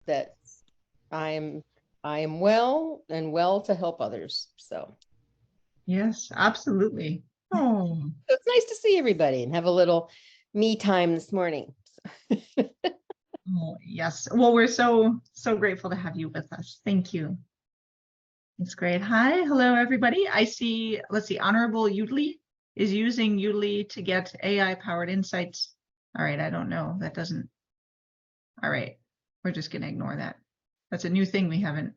that I am well and well to help others. So yes, absolutely. Oh, so it's nice to see everybody and have a little me time this morning. oh yes. Well, we're so grateful to have you with us. Thank you. It's great. Hi, hello everybody. I see, let's see, Honorable Udley is using Udley to get AI powered insights. All right, I don't know. That doesn't. All right, we're just gonna ignore that. That's a new thing we haven't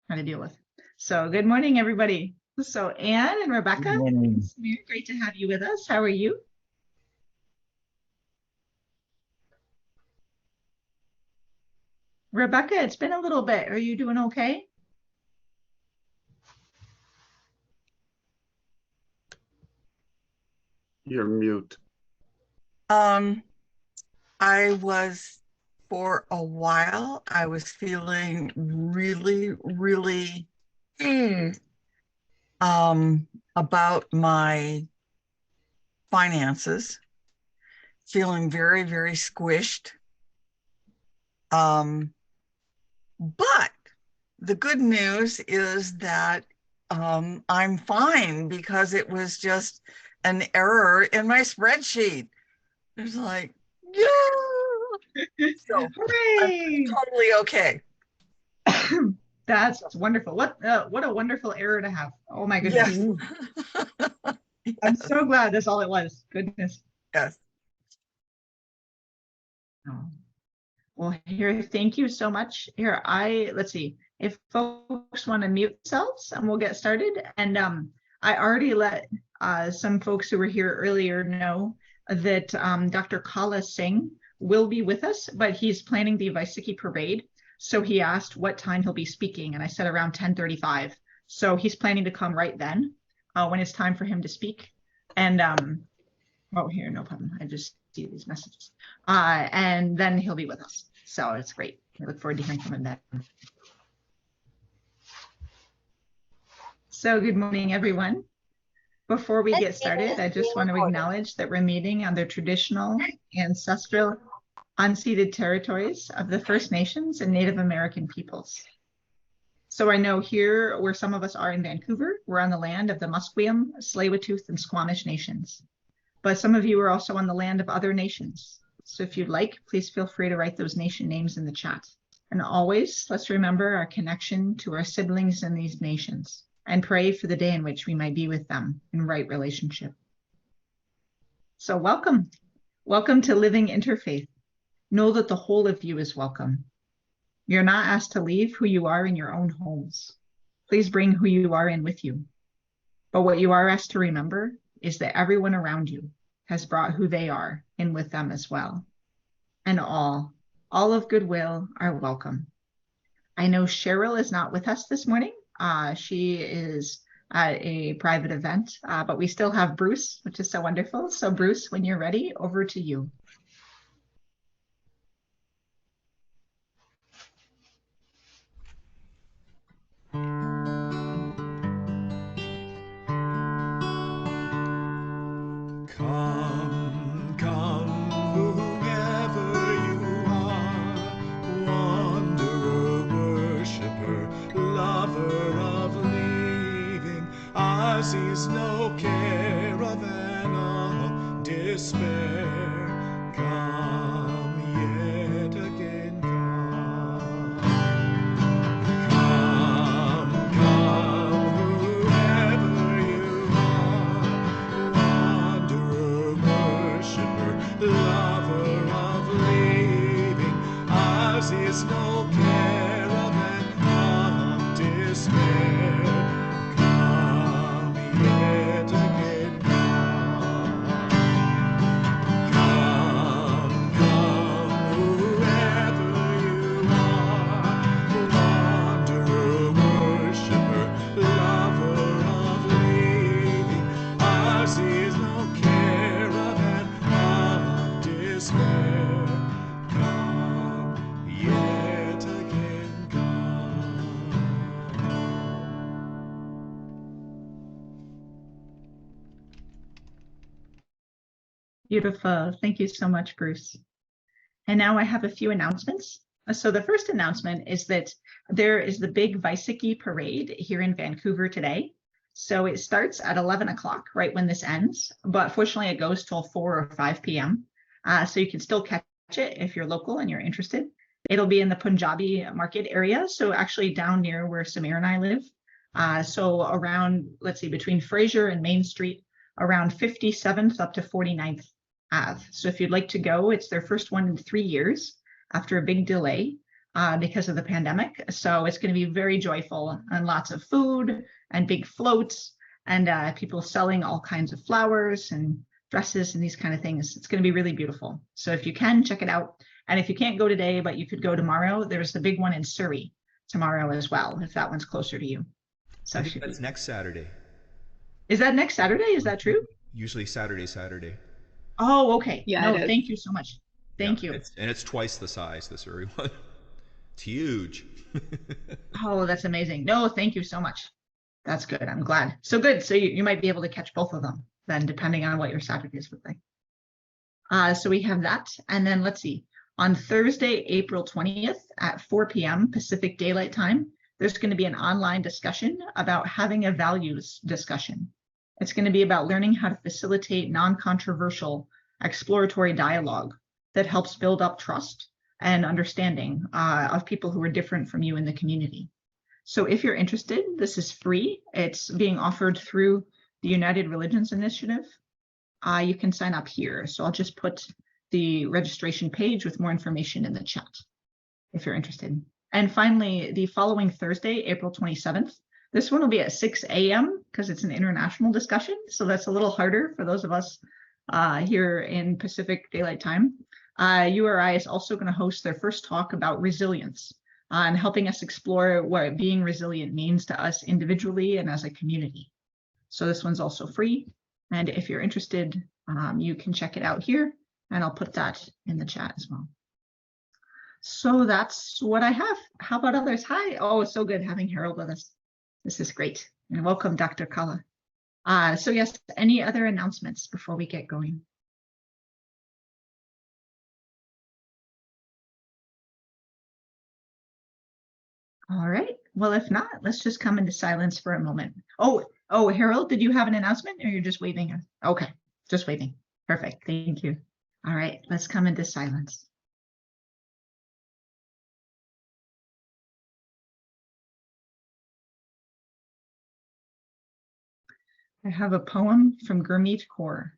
had to deal with. So good morning, everybody. So Anne and Rebecca, great to have you with us. How are you? Rebecca, it's been a little bit. Are you doing okay? You're mute. I was, for a while, I was feeling really, really about my finances, feeling very, very squished. But the good news is that I'm fine because it was just an error in my spreadsheet. It's like, yeah. So Hooray! I'm totally okay. That's wonderful. What a wonderful error to have. Oh my goodness. Yes. I'm so glad that's all it was. Goodness. Yes. Oh. Well, here, thank you so much. Here, let's see if folks want to mute themselves and we'll get started. And I already let some folks who were here earlier know that Dr. Khalsa Singh will be with us, but he's planning the Vesakhi parade. So he asked what time he'll be speaking, and I said around 10:35. So he's planning to come right then when it's time for him to speak. And oh, here, no problem. I just see these messages. And then he'll be with us. So it's great. I look forward to hearing from him then. So good morning, everyone. Before we get started, I just want to acknowledge that we're meeting on the traditional, ancestral, unceded territories of the First Nations and Native American peoples. So I know here where some of us are in Vancouver, we're on the land of the Musqueam, Tsleil-Waututh, and Squamish nations. But some of you are also on the land of other nations. So if you'd like, please feel free to write those nation names in the chat. And always, let's remember our connection to our siblings in these nations and pray for the day in which we might be with them in right relationship. So welcome. Welcome to Living Interfaith. Know that the whole of you is welcome. You're not asked to leave who you are in your own homes. Please bring who you are in with you. But what you are asked to remember is that everyone around you has brought who they are in with them as well. And all of goodwill are welcome. I know Cheryl is not with us this morning. She is at a private event, but we still have Bruce, which is so wonderful. So Bruce, when you're ready, over to you. Come, come, whoever you are, wanderer, worshiper, lover of leaving. Ours is no caravan of despair. Come yet again, come. Come, come, whoever you are, wanderer, worshiper, lover of leaving. Ours is no caravan of despair. Come yet again, come. Come, come, whoever you are, wanderer, worshiper, lover of leaving. Ours is no caravan of despair. Come yet again, come. Beautiful. Thank you so much, Bruce. And now I have a few announcements. So the first announcement is that there is the big Vesakhi parade here in Vancouver today. So it starts at 11 o'clock, right when this ends, but fortunately it goes till 4 or 5 p.m. So you can still catch it if you're local and you're interested. It'll be in the Punjabi market area, so actually down near where Samir and I live. So around, let's see, between Fraser and Main Street, around 57th up to 49th Ave. So if you'd like to go, it's their first one in 3 years after a big delay because of the pandemic. So it's going to be very joyful and lots of food and big floats and people selling all kinds of flowers and dresses and these kind of things. It's going to be really beautiful. So if you can, check it out. And if you can't go today, but you could go tomorrow, there's the big one in Surrey tomorrow as well, if that one's closer to you. So I think that's next Saturday. Is that next Saturday? Is that true? Usually Saturday. Oh, okay. Yeah, No, it is. thank you so much. Thank you. It's twice the size, the Surrey one. It's huge. Oh, that's amazing. No, thank you so much. That's good. I'm glad. So good. So you might be able to catch both of them then, depending on what your Saturdays look like. So we have that. And then let's see. On Thursday, April 20th at 4 p.m. Pacific Daylight Time, there's going to be an online discussion about having a values discussion. It's going to be about learning how to facilitate non-controversial exploratory dialogue that helps build up trust and understanding of people who are different from you in the community. So if you're interested, this is free. It's being offered through the United Religions Initiative. You can sign up here. So I'll just put the registration page with more information in the chat if you're interested. And finally, the following Thursday, April 27th, this one will be at 6 a.m. because it's an international discussion. So that's a little harder for those of us here in Pacific Daylight Time. URI is also going to host their first talk about resilience and helping us explore what being resilient means to us individually and as a community. So this one's also free. And if you're interested, you can check it out here. And I'll put that in the chat as well. So that's what I have. How about others? Hi. Oh, it's so good having Harold with us. This is great. And welcome, Dr. Kala. So yes, any other announcements before we get going? All right. Well, if not, let's just come into silence for a moment. Oh, Harold, did you have an announcement or you're just waving? Okay, just waving. Perfect. Thank you. All right, let's come into silence. I have a poem from Gurmeet Kaur.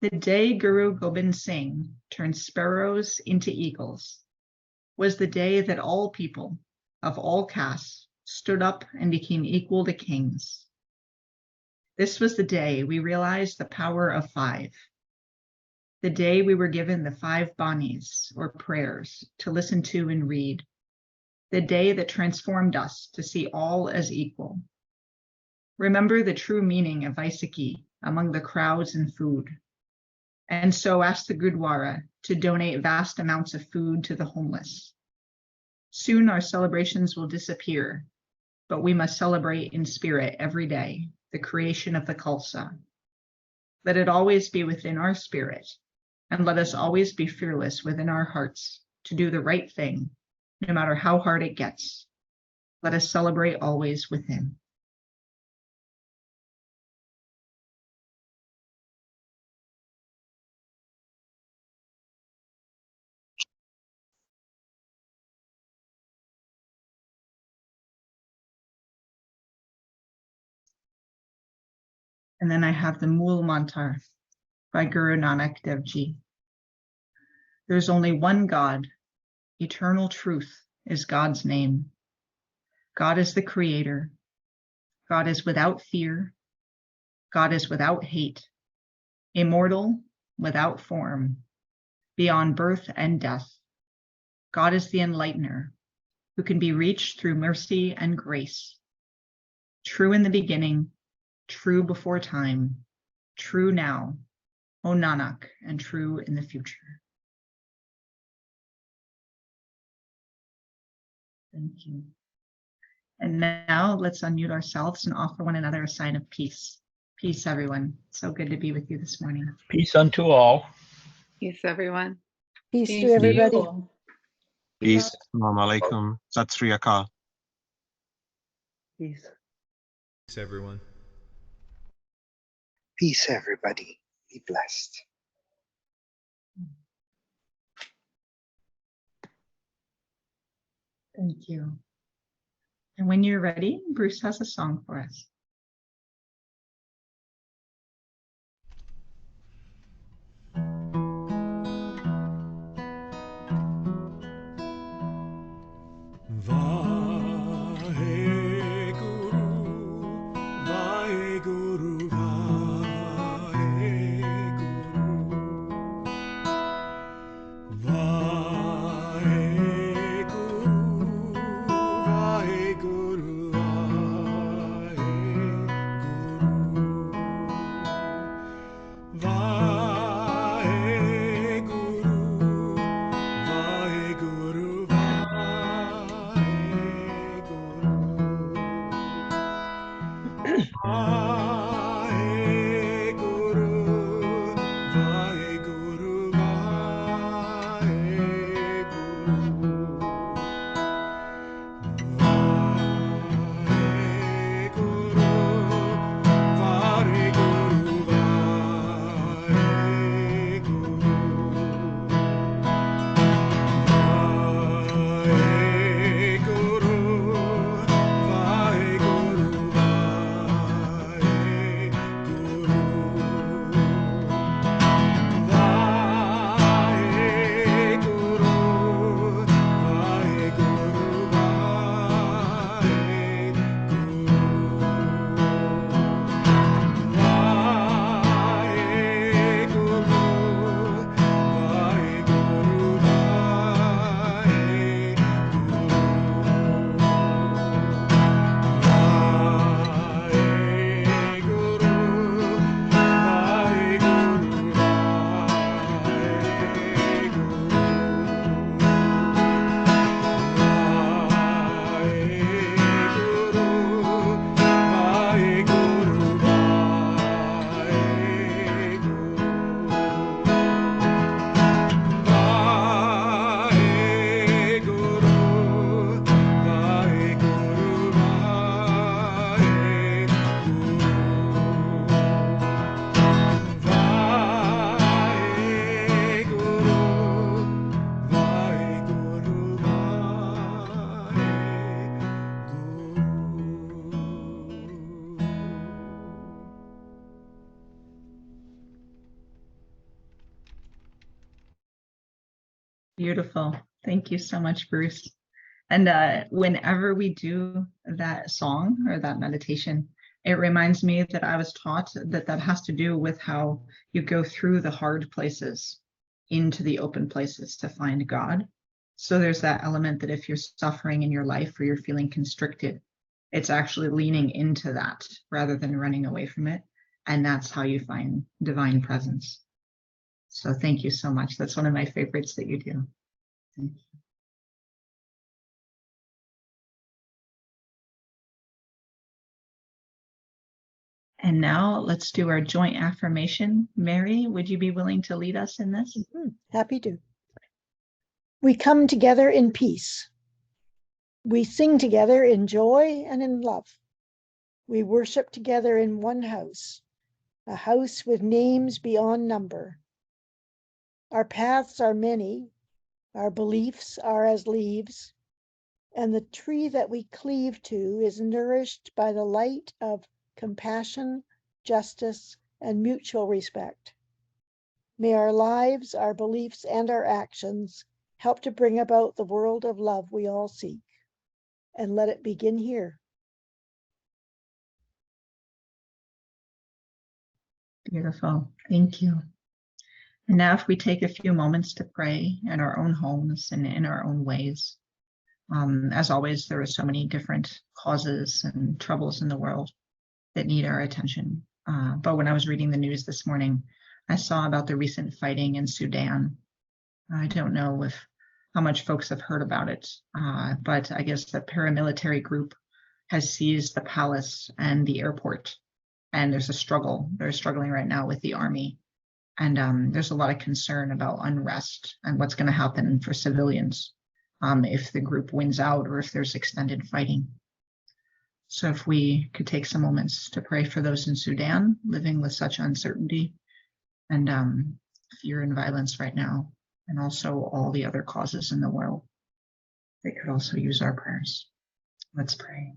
The day Guru Gobind Singh turned sparrows into eagles was the day that all people of all castes stood up and became equal to kings. This was the day we realized the power of 5. The day we were given the 5 banis or prayers to listen to and read. The day that transformed us to see all as equal. Remember the true meaning of Vesakhi among the crowds and food. And so ask the Gurdwara to donate vast amounts of food to the homeless. Soon our celebrations will disappear, but we must celebrate in spirit every day, the creation of the Khalsa. Let it always be within our spirit, and let us always be fearless within our hearts to do the right thing, no matter how hard it gets. Let us celebrate always within. And then I have the Mool Mantar by Guru Nanak Dev Ji. There's only one God. Eternal truth is God's name. God is the creator. God is without fear. God is without hate. Immortal, without form, beyond birth and death. God is the enlightener, who can be reached through mercy and grace. True in the beginning, true before time, true now, O Nanak, and true in the future. Thank you. And now let's unmute ourselves and offer one another a sign of peace. Peace, everyone. So good to be with you this morning. Peace unto all. Peace, everyone. Peace Peace to to everybody. you. Peace. Assalamu alaikum. Sat Sri Akal. Peace. Peace, everyone. Peace, everybody. Be blessed. Thank you. And when you're ready, Bruce has a song for us. Beautiful. Thank you so much, Bruce. And whenever we do that song or that meditation, it reminds me that I was taught that that has to do with how you go through the hard places into the open places to find God. So there's that element that if you're suffering in your life or you're feeling constricted, it's actually leaning into that rather than running away from it. And that's how you find divine presence. So thank you so much. That's one of my favorites that you do. Thank you. And now let's do our joint affirmation. Mary, would you be willing to lead us in this? Happy to. We come together in peace. We sing together in joy and in love. We worship together in one house, a house with names beyond number. Our paths are many, our beliefs are as leaves, and the tree that we cleave to is nourished by the light of compassion, justice, and mutual respect. May our lives, our beliefs, and our actions help to bring about the world of love we all seek. And let it begin here. Beautiful. Thank you. And now if we take a few moments to pray in our own homes and in our own ways. As always, there are so many different causes and troubles in the world that need our attention. But when I was reading the news this morning, I saw about the recent fighting in Sudan. I don't know how much folks have heard about it, but I guess the paramilitary group has seized the palace and the airport, and there's a struggle. They're struggling right now with the army, and there's a lot of concern about unrest and what's going to happen for civilians if the group wins out or if there's extended fighting. So if we could take some moments to pray for those in Sudan living with such uncertainty and fear and violence right now, and also all the other causes in the world, they could also use our prayers. Let's pray.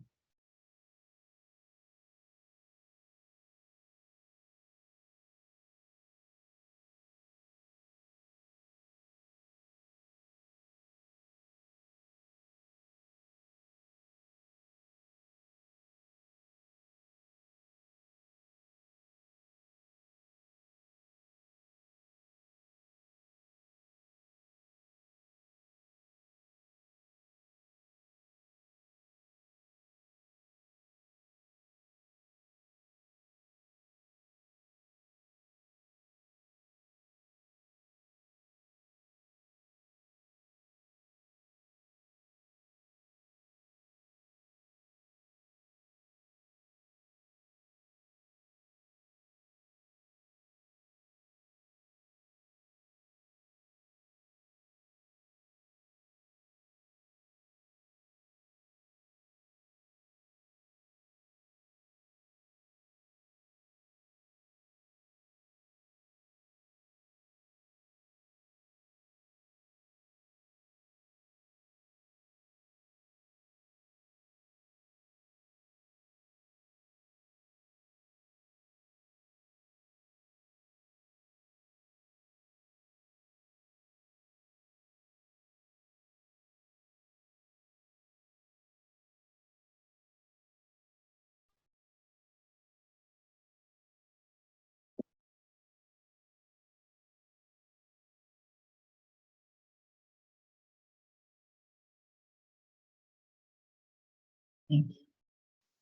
Thank you.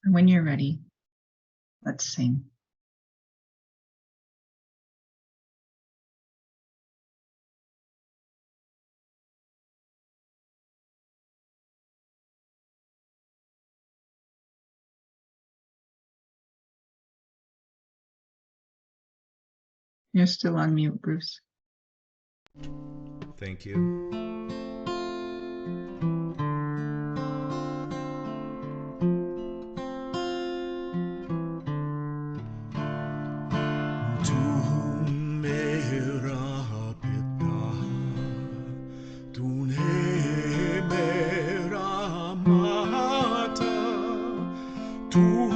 And when you're ready, let's sing. You're still on mute, Bruce. Thank you. Tu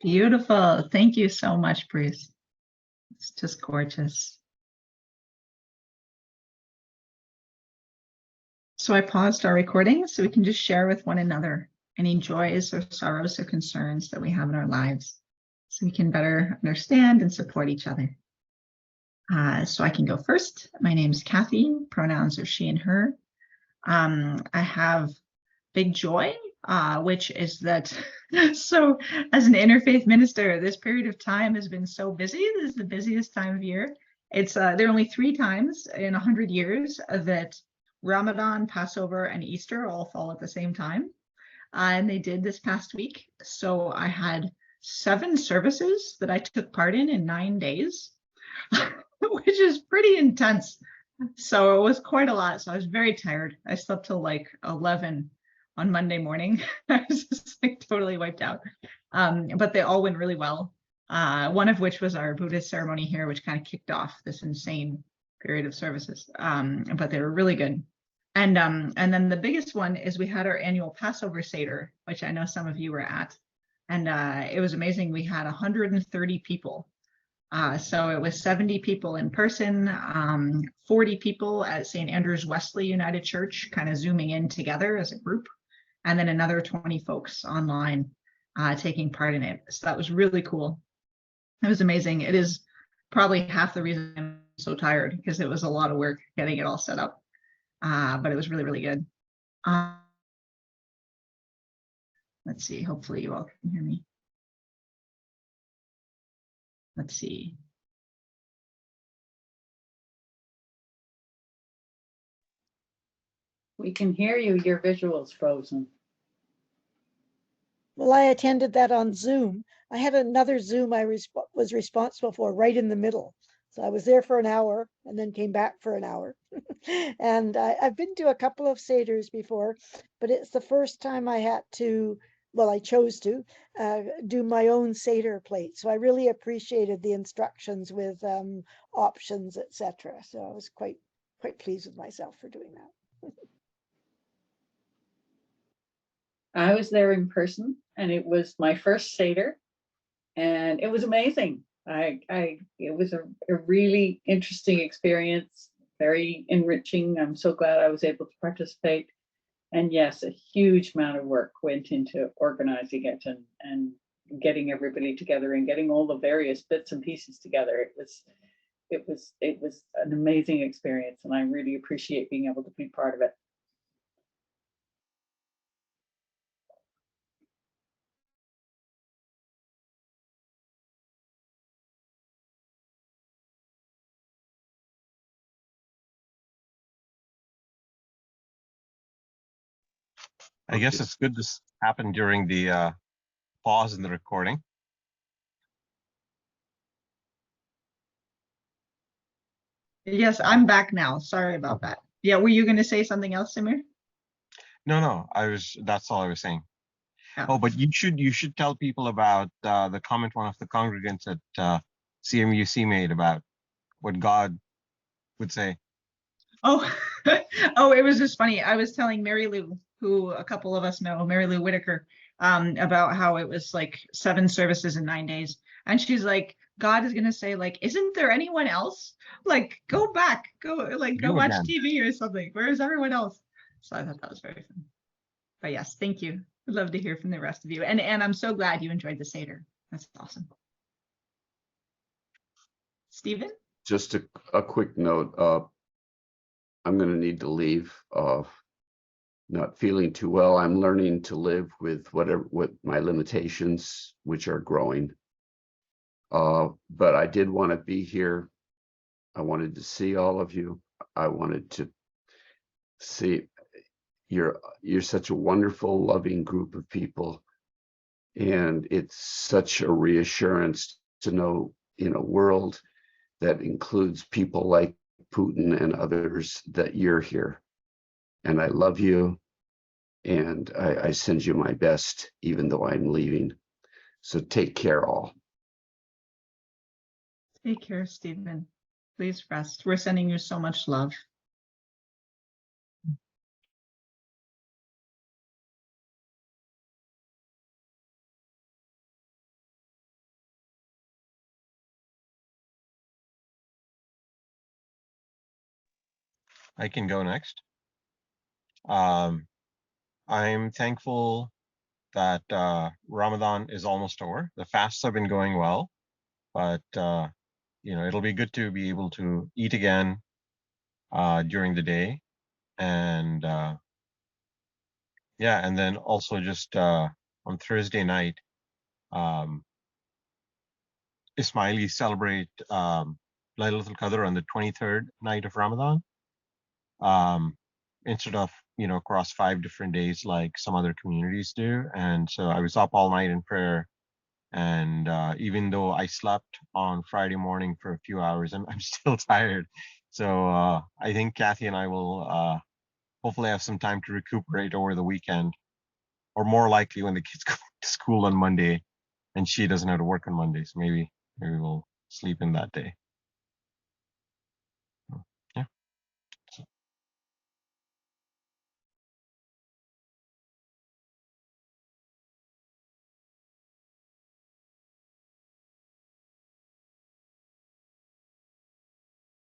Beautiful. Thank you so much, Bruce. It's just gorgeous. So I paused our recording so we can just share with one another any joys or sorrows or concerns that we have in our lives, so we can better understand and support each other. So I can go first. My name is Kathy. Pronouns are she and her. I have big joy, which is that, so as an interfaith minister, this period of time has been so busy. This is the busiest time of year. It's there are only 3 times in 100 years that Ramadan, Passover, and Easter all fall at the same time. And they did this past week. So I had 7 services that I took part in 9 days, which is pretty intense. So it was quite a lot. So I was very tired. I slept till like 11 on Monday morning. I was just like totally wiped out. But they all went really well. One of which was our Buddhist ceremony here, which kind of kicked off this insane period of services. But they were really good. And then the biggest one is we had our annual Passover Seder, which I know some of you were at. And it was amazing. We had 130 people. So it was 70 people in person, 40 people at St. Andrew's Wesley United Church, kind of zooming in together as a group, and then another 20 folks online taking part in it. So that was really cool. It was amazing. It is probably half the reason I'm so tired, because it was a lot of work getting it all set up. But it was really, really good. Let's see, hopefully you all can hear me. Let's see. We can hear you. Your visual's frozen. Well, I attended that on Zoom. I had another Zoom I was responsible for right in the middle. So I was there for an hour and then came back for an hour. And I've been to a couple of Seders before, but it's the first time I had to, well, I chose to do my own Seder plate. So I really appreciated the instructions with options, etc. So I was quite pleased with myself for doing that. I was there in person, and it was my first Seder, and it was amazing. It was a really interesting experience, very enriching. I'm so glad I was able to participate. And yes, a huge amount of work went into organizing it and getting everybody together and getting all the various bits and pieces together. It was an amazing experience, and I really appreciate being able to be part of it. I guess it's good this happened during the pause in the recording. Yes, I'm back now. Sorry about that. Yeah, were you going to say something else, Samir? No, that's all I was saying. Yeah. Oh, but you should tell people about the comment one of the congregants at CMUC made about what God would say. Oh, oh, it was just funny. I was telling Mary Lou, who a couple of us know, Mary Lou Whitaker, about how it was like 7 services in 9 days. And she's like, God is going to say, like, isn't there anyone else? Like, go back, go watch TV or something. Where's everyone else? So I thought that was very fun. But yes, thank you. I'd love to hear from the rest of you. And I'm so glad you enjoyed the Seder. That's awesome. Stephen? Just a quick note. I'm going to need to leave. Not feeling too well. I'm learning to live with what my limitations, which are growing. But I did want to be here. I wanted to see all of you. I wanted to see you're such a wonderful, loving group of people. And it's such a reassurance to know in a world that includes people like Putin and others that you're here. And I love you. And I send you my best, even though I'm leaving. So take care, all. Take care, Stephen. Please rest. We're sending you so much love. I can go next. I'm thankful that Ramadan is almost over. The fasts have been going well, but it'll be good to be able to eat again during the day, and yeah, and then also just on Thursday night, um, Ismailis celebrate Laylatul Qadr on the 23rd night of Ramadan, instead of across 5 different days like some other communities do. And so I was up all night in prayer, and even though I slept on Friday morning for a few hours, and I'm still tired. So I think Kathy and I will hopefully have some time to recuperate over the weekend, or more likely when the kids go to school on Monday and she doesn't have to work on Monday. So maybe we'll sleep in that day. Yeah.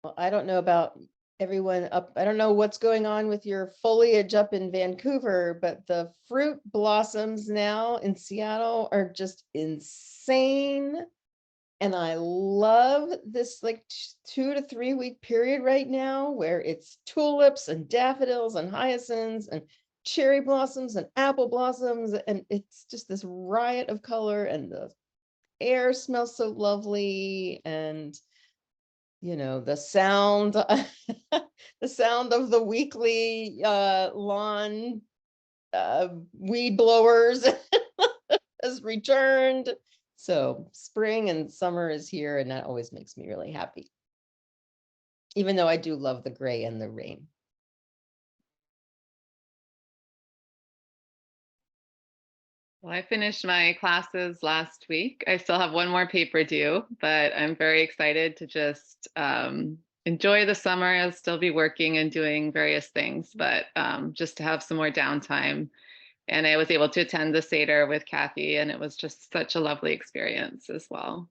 Well, I don't know about everyone up. I don't know what's going on with your foliage up in Vancouver, but the fruit blossoms now in Seattle are just insane. And I love this like 2 to 3 week period right now where it's tulips and daffodils and hyacinths and cherry blossoms and apple blossoms. And it's just this riot of color, and the air smells so lovely. And the sound, the sound of the weekly lawn weed blowers has returned. So spring and summer is here, and that always makes me really happy, even though I do love the gray and the rain. Well, I finished my classes last week. I still have one more paper due, but I'm very excited to just enjoy the summer. I'll still be working and doing various things, but just to have some more downtime. And I was able to attend the Seder with Kathy, and it was just such a lovely experience as well.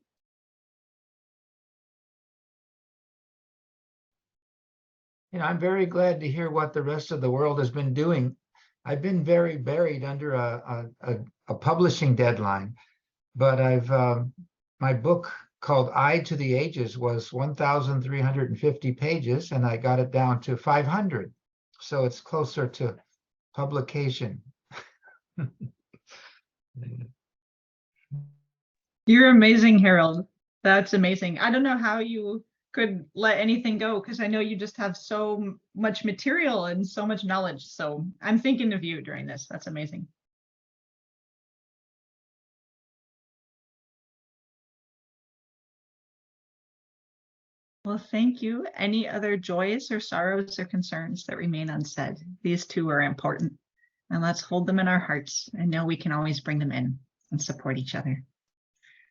I'm very glad to hear what the rest of the world has been doing. I've been very buried under a publishing deadline, but my book called Eye to the Ages was 1,350 pages, and I got it down to 500. So it's closer to publication. You're amazing, Harold. That's amazing. I don't know how you could let anything go, because I know you just have so much material and so much knowledge. So I'm thinking of you during this. That's amazing. Well, thank you. Any other joys or sorrows or concerns that remain unsaid? These two are important, and let's hold them in our hearts and know we can always bring them in and support each other.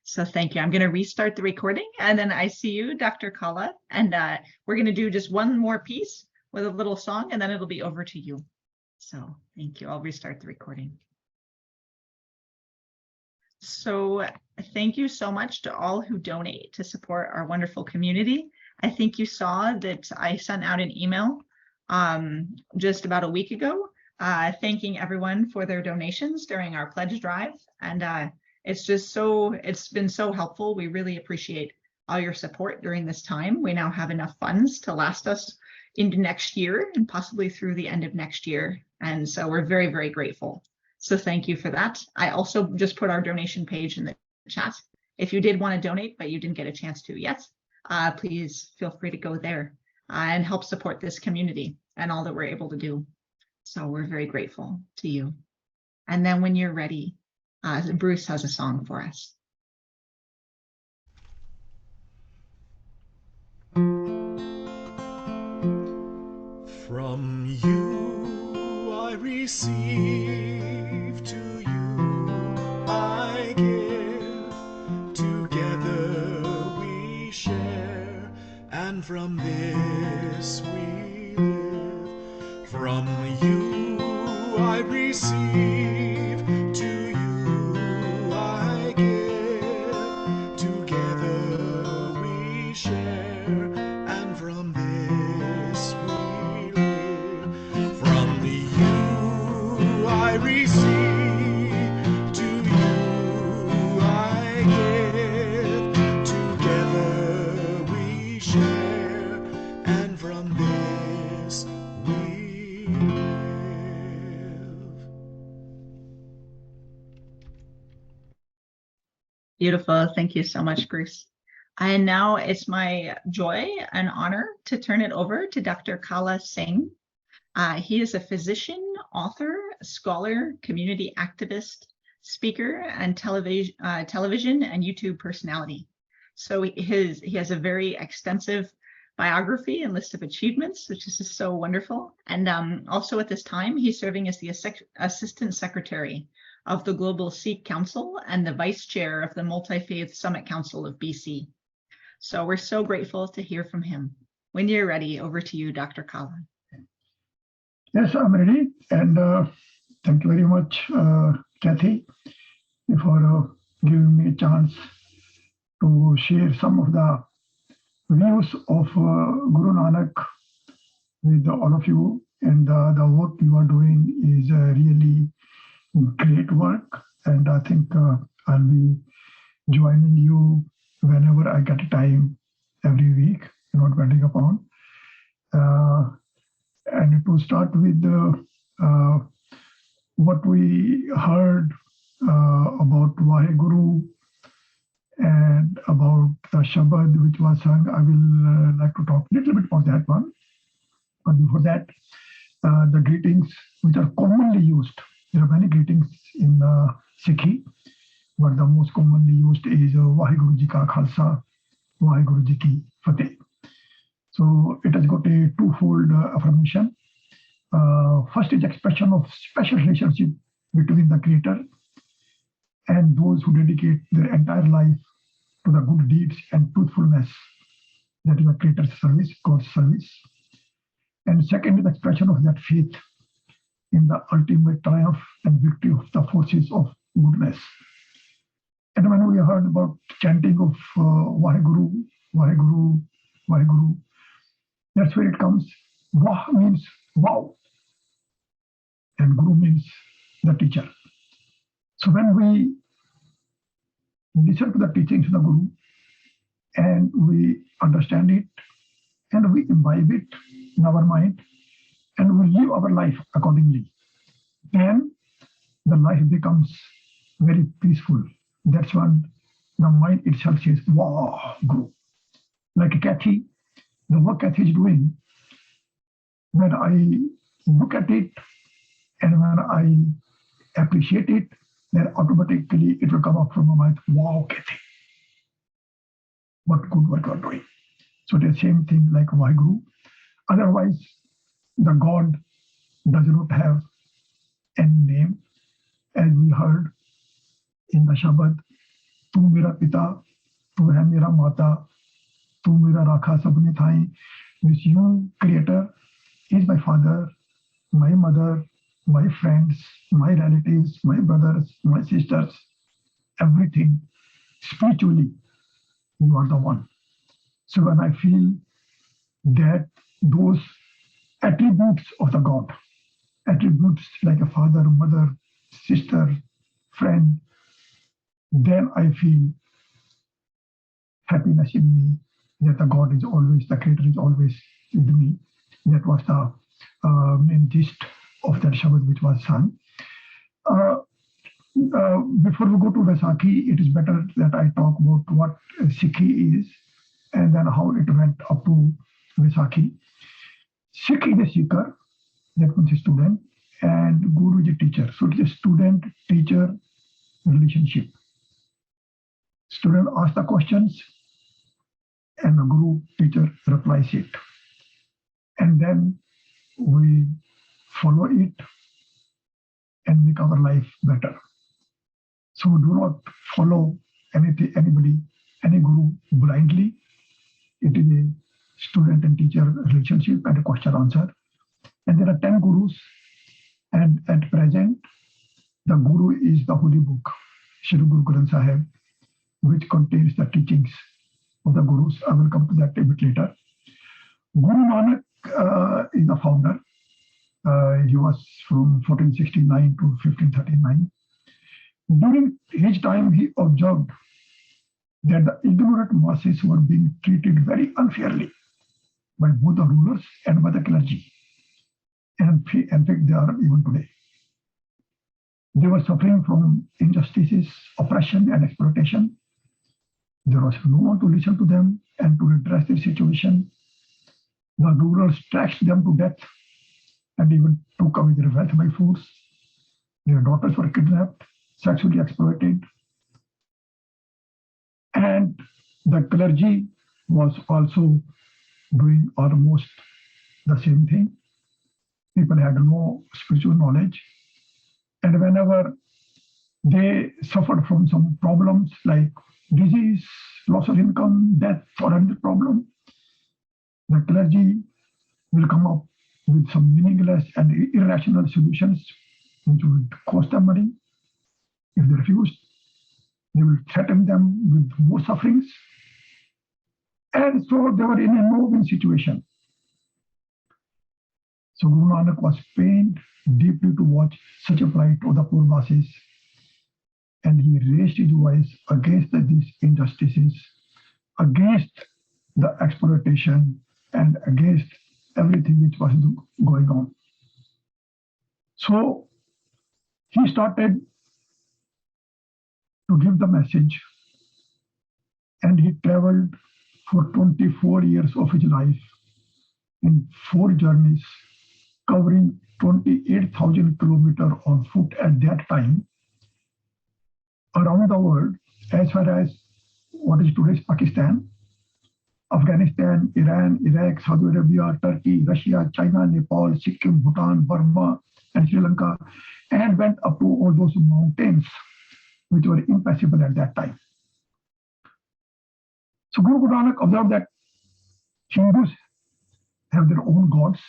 So thank you. I'm going to restart the recording, and then I see you, Dr. Kala, and we're going to do just one more piece with a little song, and then it'll be over to you. So thank you. I'll restart the recording. So thank you so much to all who donate to support our wonderful community. I think you saw that I sent out an email just about a week ago, thanking everyone for their donations during our pledge drive. And it's been so helpful. We really appreciate all your support during this time. We now have enough funds to last us into next year and possibly through the end of next year. And so we're very, very grateful. So thank you for that. I also just put our donation page in the chat. If you did want to donate, but you didn't get a chance to yet, please feel free to go there and help support this community and all that we're able to do. So we're very grateful to you. And then when you're ready, Bruce has a song for us. From you I receive, to you I give, together we share, and from this we live. From you I receive, to you I give, together we share, and from this we live. Beautiful. Thank you so much, Bruce. And now it's my joy and honor to turn it over to Dr. Kala Singh. He is a physician, author, scholar, community activist, speaker, and television and YouTube personality. So he has a very extensive biography and list of achievements, which is just so wonderful. And also at this time, he's serving as the Assistant Secretary of the Global Sikh Council and the Vice Chair of the Multi-Faith Summit Council of BC. So we're so grateful to hear from him. When you're ready, over to you, Dr. Kala. Yes, I'm ready. And thank you very much, Kathy, for giving me a chance to share some of the views of Guru Nanak with all of you. And the work you are doing is really great work. And I think I'll be joining you whenever I get time every week, not depending upon. And to start with what we heard about Vaheguru and about the Shabad which was sung, I will like to talk a little bit about that one. But before that, the greetings which are commonly used. There are many greetings in Sikhi, but the most commonly used is Vaheguru Ji Ka Khalsa, Vaheguru Ji Ki Fateh. So it has got a twofold affirmation. First is expression of special relationship between the Creator and those who dedicate their entire life to the good deeds and truthfulness. That is the Creator's service, God's service. And second is the expression of that faith in the ultimate triumph and victory of the forces of goodness. And when we heard about chanting of Vaheguru, Vaheguru, Vaheguru, that's where it comes. Vah means wow, and Guru means the teacher. So when we listen to the teachings of the Guru and we understand it and we imbibe it in our mind and we live our life accordingly, then the life becomes very peaceful. That's when the mind itself says, wow, Guru. Like Kathy, the work Kathy is doing, when I look at it and when I appreciate it, then automatically it will come up from my mind, wow, Kathy, what good work you are doing. So the same thing like Vaheguru. Otherwise, the God does not have any name. As we heard in the Shabad, Tu mera pita, tu hai mera mata, tu mera rakha sabne thai. Means you, Creator, is my father, my mother, my friends, my relatives, my brothers, my sisters, everything. Spiritually, you are the one. So when I feel that those attributes of the God, attributes like a father, mother, sister, friend, then I feel happiness in me that the God is always, the Creator is always with me. That was the main gist of that Shabad which was sung. Before we go to Vesakhi, it is better that I talk about what Sikhi is and then how it went up to Vesakhi. Sikh is a seeker, that means a student, and Guru is a teacher. So it is a student-teacher relationship. Student asks the questions and the Guru teacher replies it. And then we follow it and make our life better. So do not follow anybody, any Guru blindly. It is a student and teacher relationship and a question answer. And there are 10 Gurus. And at present, the Guru is the holy book, Shri Guru Granth Sahib, which contains the teachings of the Gurus. I will come to that a bit later. Guru Nanak is the founder. He was from 1469 to 1539. During his time, he observed that the ignorant masses were being treated very unfairly by both the rulers and by the clergy. And in fact, they are even today. They were suffering from injustices, oppression, and exploitation. There was no one to listen to them and to address their situation. The rulers trashed them to death and even took away their wealth by force. Their daughters were kidnapped, sexually exploited. And the clergy was also doing almost the same thing. People had no spiritual knowledge. And whenever they suffered from some problems like disease, loss of income, death, or any problem, the clergy will come up with some meaningless and irrational solutions which would cost them money. If they refused, they will threaten them with more sufferings. And so they were in a no-win situation. So Guru Nanak was pained deeply to watch such a plight of the poor masses. And he raised his voice against these injustices, against the exploitation, and against everything which was going on. So he started to give the message, and he traveled for 24 years of his life in 4 journeys, covering 28,000 kilometers on foot at that time, around the world, as far as what is today's Pakistan, Afghanistan, Iran, Iraq, Saudi Arabia, Turkey, Russia, China, Nepal, Sikkim, Bhutan, Burma, and Sri Lanka, and went up to all those mountains which were impassable at that time. So Guru Nanak observed that Hindus have their own gods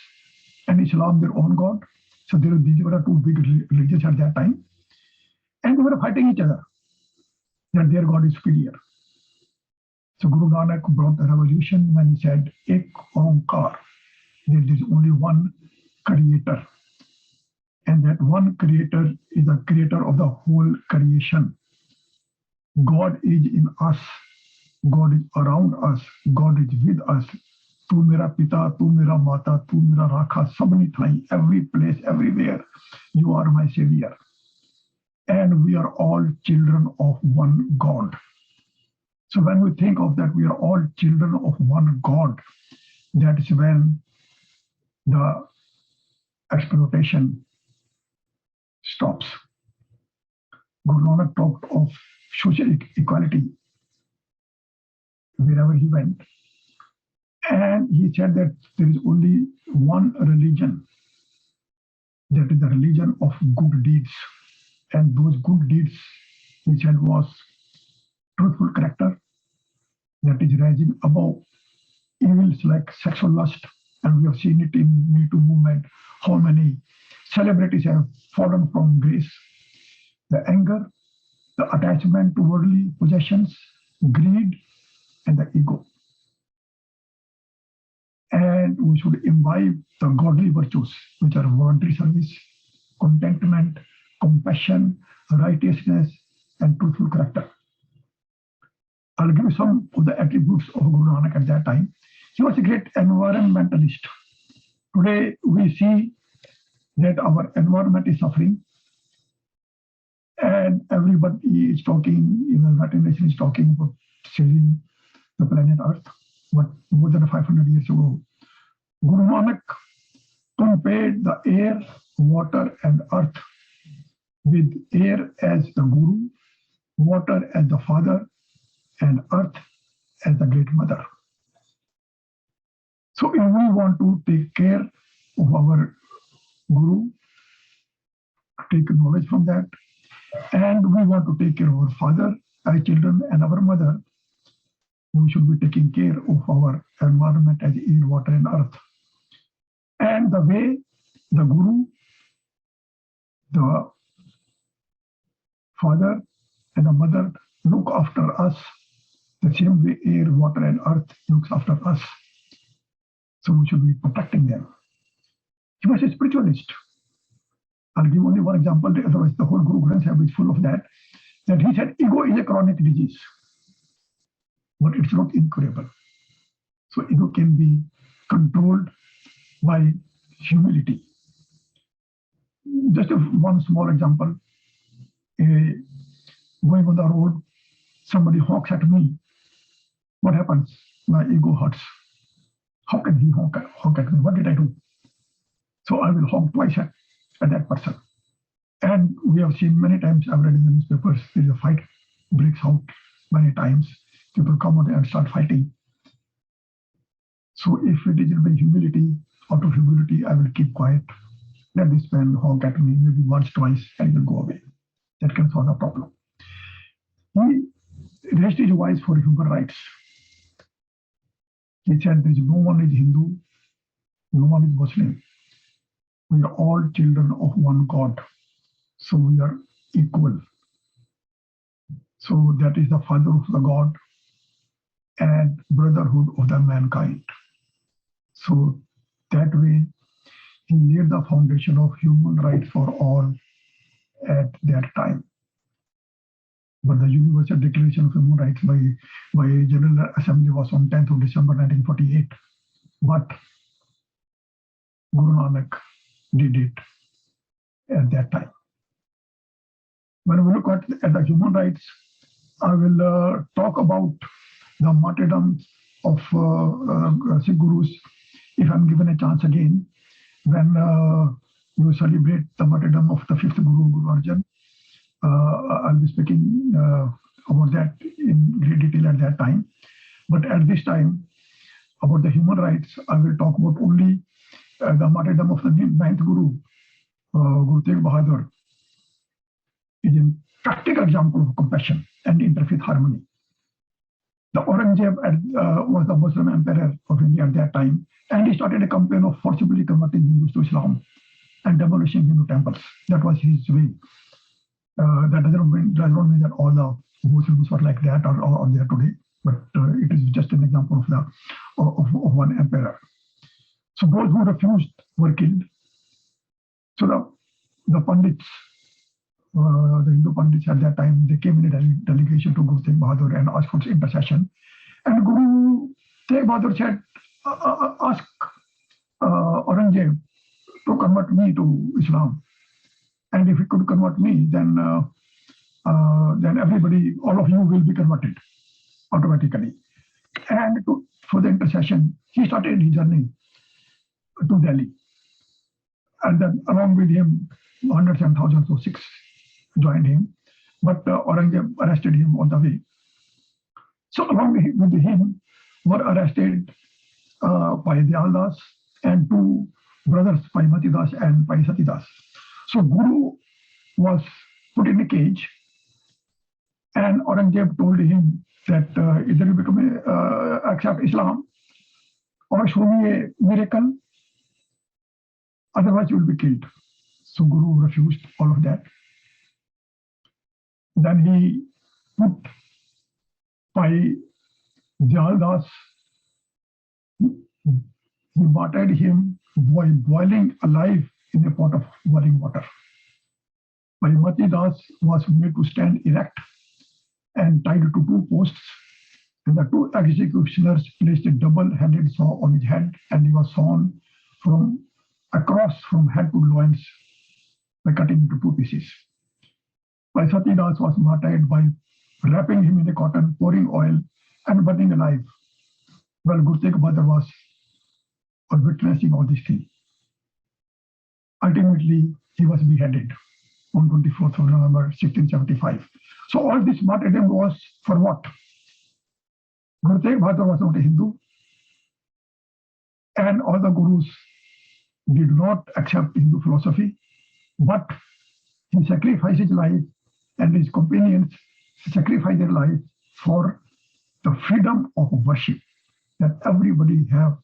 and Islam their own god. So these were 2 big religions at that time. And they were fighting each other, that their god is superior. So Guru Nanak brought the revolution when he said, Ek Onkar, there is only one creator. And that one creator is the creator of the whole creation. God is in us. God is around us. God is with us. Tu mera pita, tu mera mata, tu mera rakha, sabni thai, every place, everywhere. You are my savior. And we are all children of one God. So when we think of that, we are all children of one God. That is when the exploitation stops. Guru Nanak talked of social equality wherever he went. And he said that there is only one religion, that is the religion of good deeds. And those good deeds, he said, was truthful character, that is rising above evils like sexual lust. And we have seen it in Me Too movement, how many celebrities have fallen from grace. The anger, the attachment to worldly possessions, greed, and the ego. And we should imbibe the godly virtues, which are voluntary service, contentment, compassion, righteousness, and truthful character. I'll give you some of the attributes of Guru Nanak at that time. He was a great environmentalist. Today, we see that our environment is suffering, and everybody is talking, even Latin nation is talking about saving the planet Earth. But more than 500 years ago, Guru Nanak compared the air, water, and earth, with air as the Guru, water as the father, and earth as the great mother. So if we want to take care of our Guru, take knowledge from that, and we want to take care of our father, our children, and our mother, we should be taking care of our environment as air, water, and earth. And the way the Guru, the father, and the mother look after us, the same way air, water, and earth looks after us. So we should be protecting them. He was a spiritualist. I'll give only one example, otherwise the whole Guru Granth Sahib is full of that. That he said ego is a chronic disease, but it's not incurable. So ego can be controlled by humility. Just one small example. Going on the road, somebody honks at me, What happens? My ego hurts. How can he honk at me? What did I do? So I will honk twice at that person. And we have seen many times, I've read in the newspapers, there is a fight breaks out many times. People come out and start fighting. So if it is in humility, out of humility, I will keep quiet. Let this man honk at me maybe once, twice, and will go away. That can solve the problem. He raised his voice for human rights. He said, there is no one is Hindu, no one is Muslim. We are all children of one God. So we are equal. So that is the father of the God and brotherhood of the mankind. So that way, he laid the foundation of human rights for all at that time. But the Universal Declaration of Human Rights by General Assembly was on 10th of December 1948. But Guru Nanak did it at that time. When we look at the human rights, I will talk about the martyrdom of Sikh Gurus if I'm given a chance again. When you celebrate the martyrdom of the fifth Guru, Guru Arjan, I'll be speaking about that in great detail at that time. But at this time, about the human rights, I will talk about only the martyrdom of the ninth Guru, Guru Tegh Bahadur. Is a practical example of compassion and interfaith harmony. The Aurangzeb was the Muslim emperor of India at that time, and he started a campaign of forcibly converting Hindus to Islam and demolishing Hindu temples. That was his way. That does not mean that all the Muslims were like that or are there today, but it is just an example of one emperor. So those who refused were killed. So the Pandits, the Hindu Pandits at that time, they came in a delegation to Guru Tegh Bahadur and asked for intercession. And Guru Tegh Bahadur said, ask Aurangzeb to convert me to Islam. And if he could convert me, then everybody, all of you will be converted automatically. And for the intercession, he started his journey to Delhi. And then along with him, hundreds and thousands of Sikhs joined him, but Aurangzeb arrested him on the way. So along with him were arrested Bhai Dayal Das and two brothers, Bhai Mati Das and Bhai Sati Das. So Guru was put in a cage, and Aurangzeb told him that either you accept Islam or show me a miracle, otherwise you will be killed. So Guru refused all of that. Then he put Bhai Dayal Das, he martyred him by boiling alive in a pot of boiling water. Bhai Mati Das was made to stand erect and tied to two posts, and the two executioners placed a double-handed saw on his head, and he was sawn across from head to loins by cutting into two pieces. Bhai Sati Das was martyred by wrapping him in a cotton, pouring oil, and burning alive. Well, Guru Tegh Bahadur was witnessing all these things. Ultimately, he was beheaded on 24th of November, 1675. So all this martyrdom was for what? Guru Tegh Bahadur was not a Hindu, and all the Gurus did not accept Hindu philosophy, but he sacrificed his life, and his companions sacrificed their life for the freedom of worship, that everybody have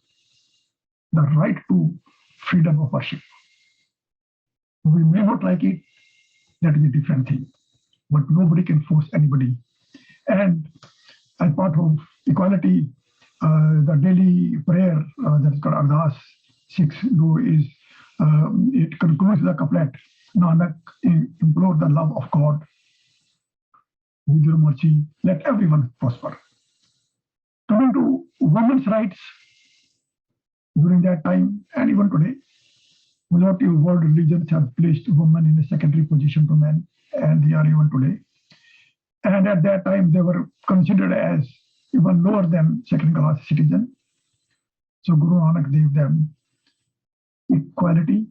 the right to freedom of worship. We may not like it, that is a different thing, but nobody can force anybody. And as part of equality, the daily prayer that is called Ardas, Sikhs do is, it concludes the couplet, Nanak implore the love of God, with your mercy, let everyone prosper. Coming to women's rights, during that time and even today, majority of world religions have placed women in a secondary position to men, and they are even today. And at that time, they were considered as even lower than second-class citizen. So Guru Nanak gave them equality,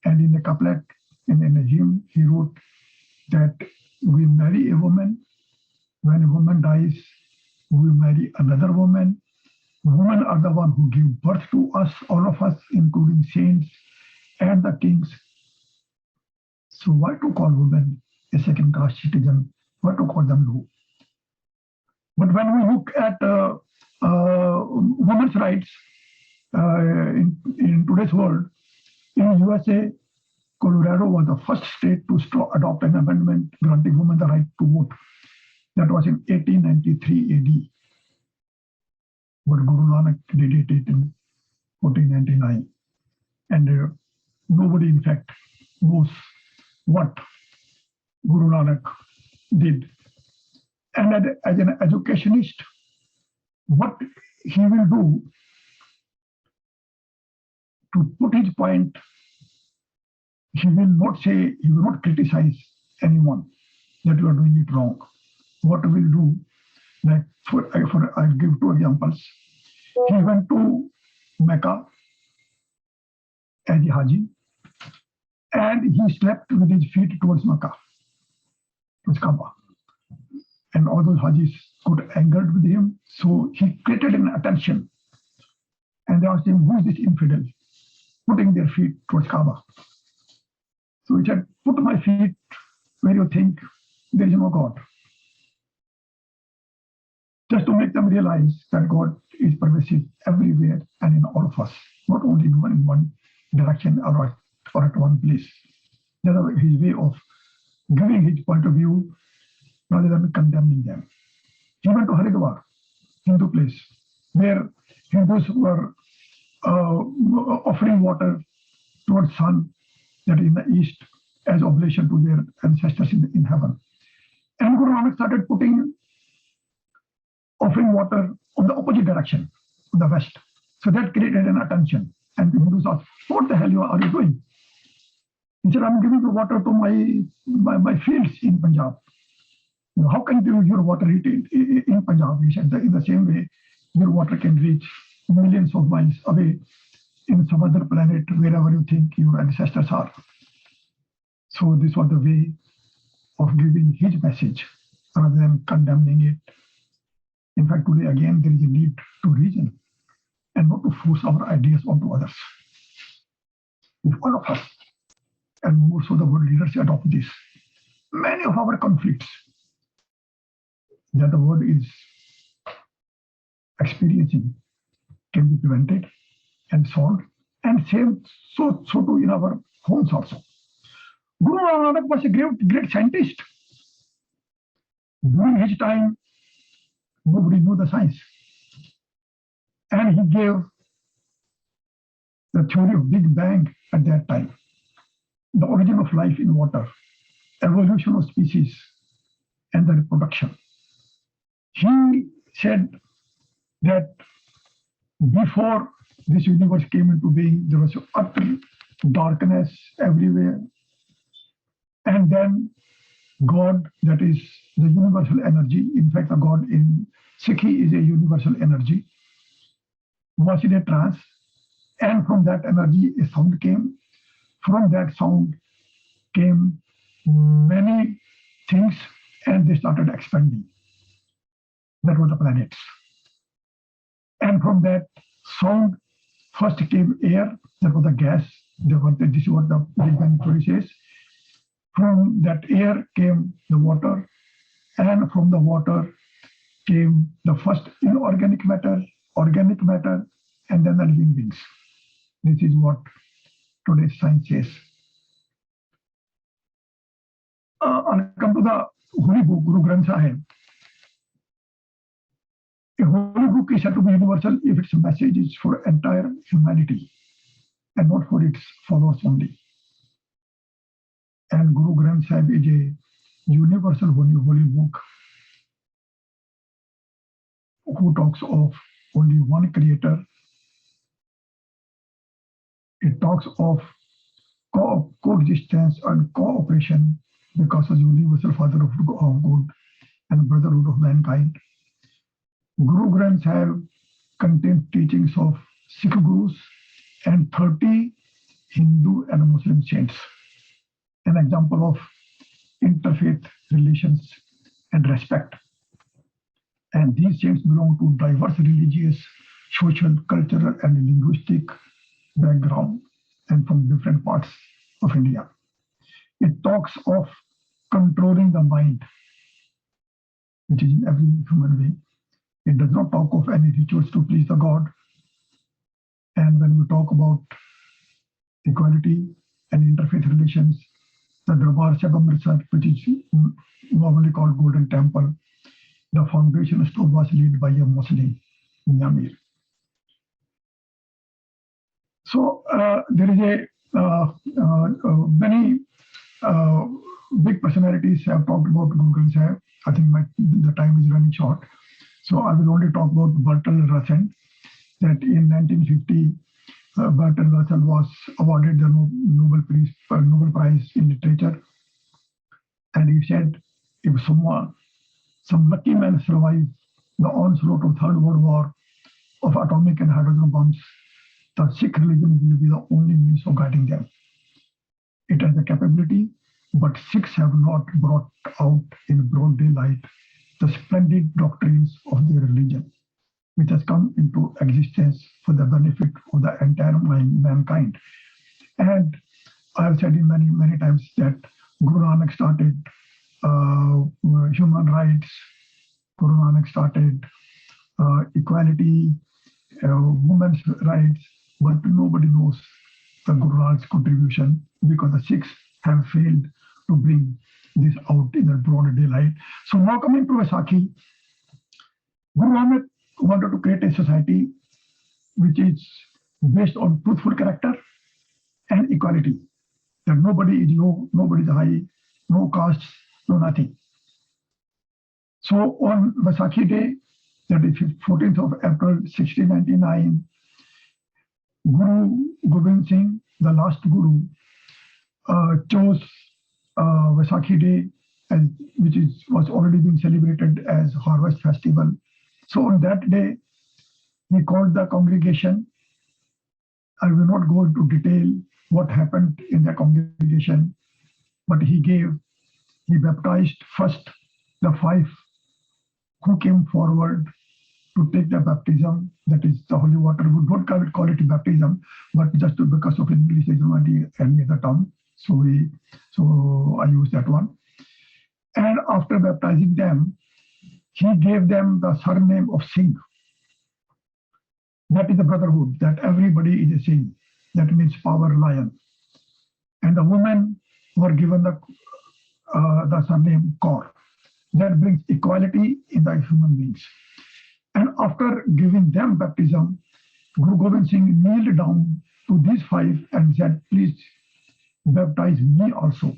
and in the couplet, in the hymn, he wrote that we marry a woman. When a woman dies, we marry another woman. Women are the one who give birth to us, all of us, including saints and the kings. So why to call women a second-class citizen? Why to call them low? But when we look at women's rights in today's world, in USA, Colorado was the first state to adopt an amendment granting women the right to vote. That was in 1893 AD. But Guru Nanak did it in 1499. And nobody, in fact, knows what Guru Nanak did. And as an educationist, what he will do to put his point, he will not say, he will not criticize anyone that you are doing it wrong. What we will do, like I'll give two examples. He went to Mecca as a Haji, and he slept with his feet towards Mecca, towards Kaaba. And all those Hajis got angered with him, so he created an attention. And they asked him, who is this infidel putting their feet towards Kaaba? So he said, put my feet where you think there is no God. Just to make them realize that God is pervasive everywhere and in all of us, not only in one direction or at one place. That's his way of giving his point of view rather than condemning them. He went to Haridwar, Hindu place, where Hindus were offering water towards sun, that is in the east, as oblation to their ancestors in heaven. And Guru Nanak started offering water on the opposite direction, on the west. So that created an attention. And the Hindus asked, what the hell are you doing? He said, I'm giving the water to my fields in Punjab. How can your water reach in Punjab? He said, in the same way, your water can reach millions of miles away in some other planet, wherever you think your ancestors are. So this was the way of giving his message rather than condemning it. In fact, today again, there is a need to reason and not to force our ideas onto others. If all of us, and more so the world leaders, adopt this, many of our conflicts that the world is experiencing can be prevented and solved, and same so too in our homes also. Guru Nanak was a great scientist. During his time, nobody knew the science. And he gave the theory of Big Bang at that time, the origin of life in water, evolution of species, and the reproduction. He said that before this universe came into being, there was utter darkness everywhere. And then God, that is the universal energy, in fact, the God in Sikhi is a universal energy, was in a trance. And from that energy, a sound came. From that sound came many things, and they started expanding. That were the planets. And from that sound, first came air, that was the gas. This is what the Big Bang theory says. From that air came the water, and from the water came the first inorganic matter, organic matter, and then the living beings. This is what today's science says. I'll come to the Holy Book, Guru Granth Sahib. A holy book is said to be universal if its message is for entire humanity and not for its followers only. And Guru Granth Sahib is a universal holy book who talks of only one creator. It talks of coexistence and cooperation because of the universal father of good and brotherhood of mankind. Guru Granth Sahib contains teachings of Sikh Gurus and 30 Hindu and Muslim saints. An example of interfaith relations and respect. And these saints belong to diverse religious, social, cultural, and linguistic background and from different parts of India. It talks of controlling the mind, which is in every human being. It does not talk of any rituals to please the God. And when we talk about equality and interfaith relations, the Darbar Sahib Amrit, which is normally called Golden Temple, the foundation stone was laid by a Muslim, Amir. So there is many big personalities have talked about Guru Granth Sahib. I think the time is running short. So I will only talk about Bertrand Russell, that in 1950, Bertrand Russell was awarded the Nobel Prize in Literature. And he said, if some lucky men survive the onslaught of Third World War of atomic and hydrogen bombs, the Sikh religion will be the only means of guiding them. It has the capability, but Sikhs have not brought out in broad daylight the splendid doctrines of their religion, which has come into existence for the benefit of the entire mankind. And I have said in many times that Guru Nanak started human rights, Guru Nanak started equality, women's rights, but nobody knows the Guru Nanak's contribution because the Sikhs have failed to bring this out in the broad daylight. So now coming to Vesakhi, Guru Nanak wanted to create a society which is based on truthful character and equality, that nobody is low, nobody is high, no caste, no nothing. So on Vesakhi Day, that is 14th of April 1699, Guru Gobind Singh, the last Guru, chose Vesakhi Day, which was already being celebrated as Harvest Festival. So on that day, he called the congregation. I will not go into detail what happened in the congregation, but he baptized first the 5 who came forward to take the baptism, that is the holy water. We don't call it baptism, but just because of English and any other term. So I use that one. And after baptizing them, he gave them the surname of Singh. That is the brotherhood, that everybody is a Singh. That means power lion. And the women were given the surname Kaur. That brings equality in the human beings. And after giving them baptism, Guru Gobind Singh kneeled down to these 5 and said, please baptize me also,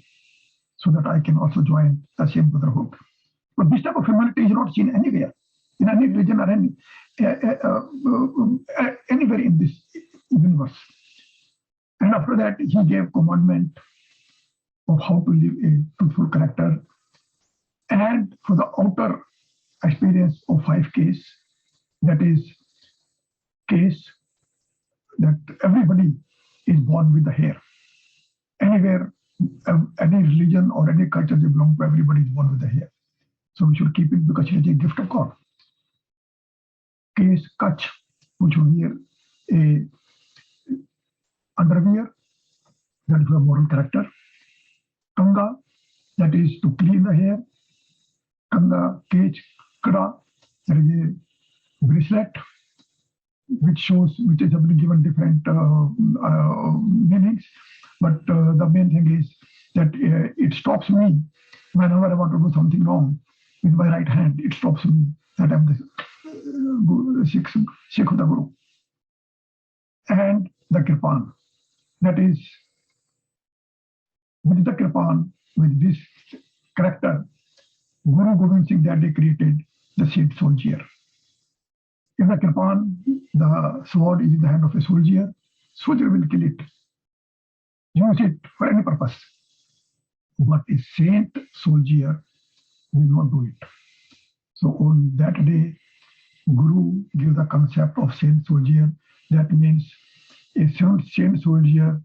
so that I can also join the same brotherhood. But this type of humanity is not seen anywhere, in any religion or anywhere in this universe. And after that, he gave commandment of how to live a truthful character. And for the outer experience of 5 Ks, that is case that everybody is born with the hair. Anywhere, any religion or any culture they belong to, everybody is born with the hair. So we should keep it because it is a gift of God. Case Kach, which will wear a underwear, that is a moral character. Kanga, that is to clean the hair. Kanga, Kech, Kada, that is a bracelet, which is given different meanings. But the main thing is that it stops me whenever I want to do something wrong with my right hand. It stops me that I'm the Sikh of the Guru. And the Kirpan, that is with the Kirpan, with this character, Guru Gobind Singh that they created the Sikh soldier. If the Kirpan, the sword is in the hand of a soldier will kill it, use it for any purpose. But a saint soldier will not do it. So on that day, Guru gives the concept of saint soldier. That means a saint soldier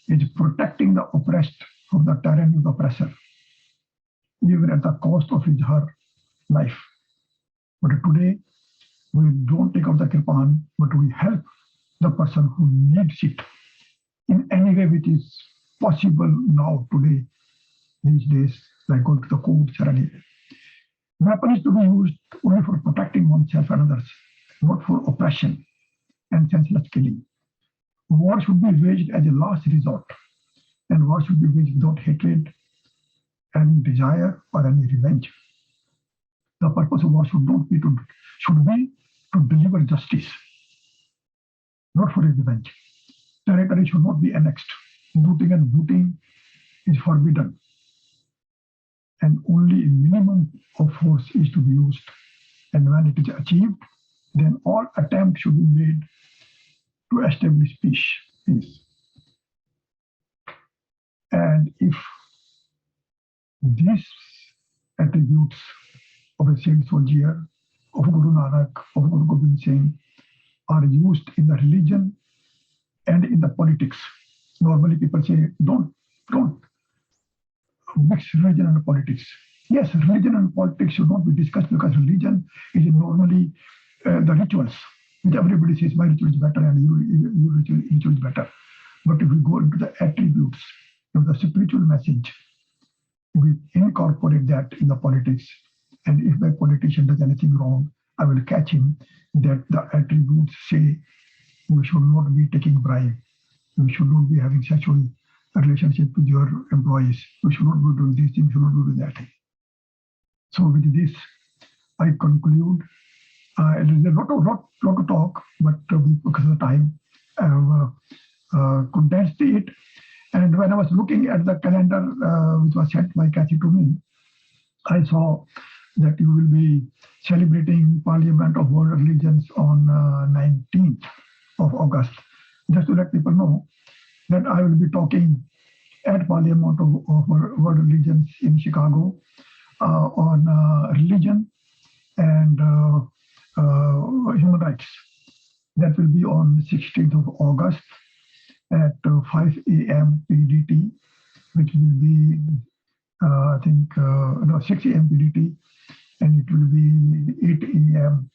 is protecting the oppressed from the tyranny of the oppressor, even at the cost of his her life. But today, we don't take out the kirpan, but we help the person who needs it in any way which is possible now, today, these days, like going to the court, ceremony. Weapon is to be used only for protecting oneself and others, not for oppression and senseless killing. War should be waged as a last resort, and war should be waged without hatred, any desire, or any revenge. The purpose of war should be to deliver justice, not for a revenge. Territory should not be annexed. Looting and booting is forbidden, and only a minimum of force is to be used. And when it is achieved, then all attempts should be made to establish peace. And if these attributes of a saint soldier, of Guru Nanak, of Guru Gobind Singh are used in the religion and in the politics. Normally people say, don't mix religion and politics. Yes, religion and politics should not be discussed, because religion is normally the rituals, which everybody says my ritual is better and your ritual is better. But if we go into the attributes of the spiritual message, we incorporate that in the politics. And if my politician does anything wrong, I will catch him, that the attributes say you should not be taking bribe, you should not be having sexual relationship with your employees, you should not be doing these things, you should not be doing that. So with this, I conclude. There's a lot to talk, but because of the time, I have condensed it. And when I was looking at the calendar, which was sent by Kathy to me, I saw that you will be celebrating Parliament of World Religions on 19th of August. Just to let people know that I will be talking at Parliament of World Religions in Chicago on religion and human rights. That will be on 16th of August at 5 a.m. PDT, which will be, I think, 6 a.m. PDT, and it will be 8 a.m.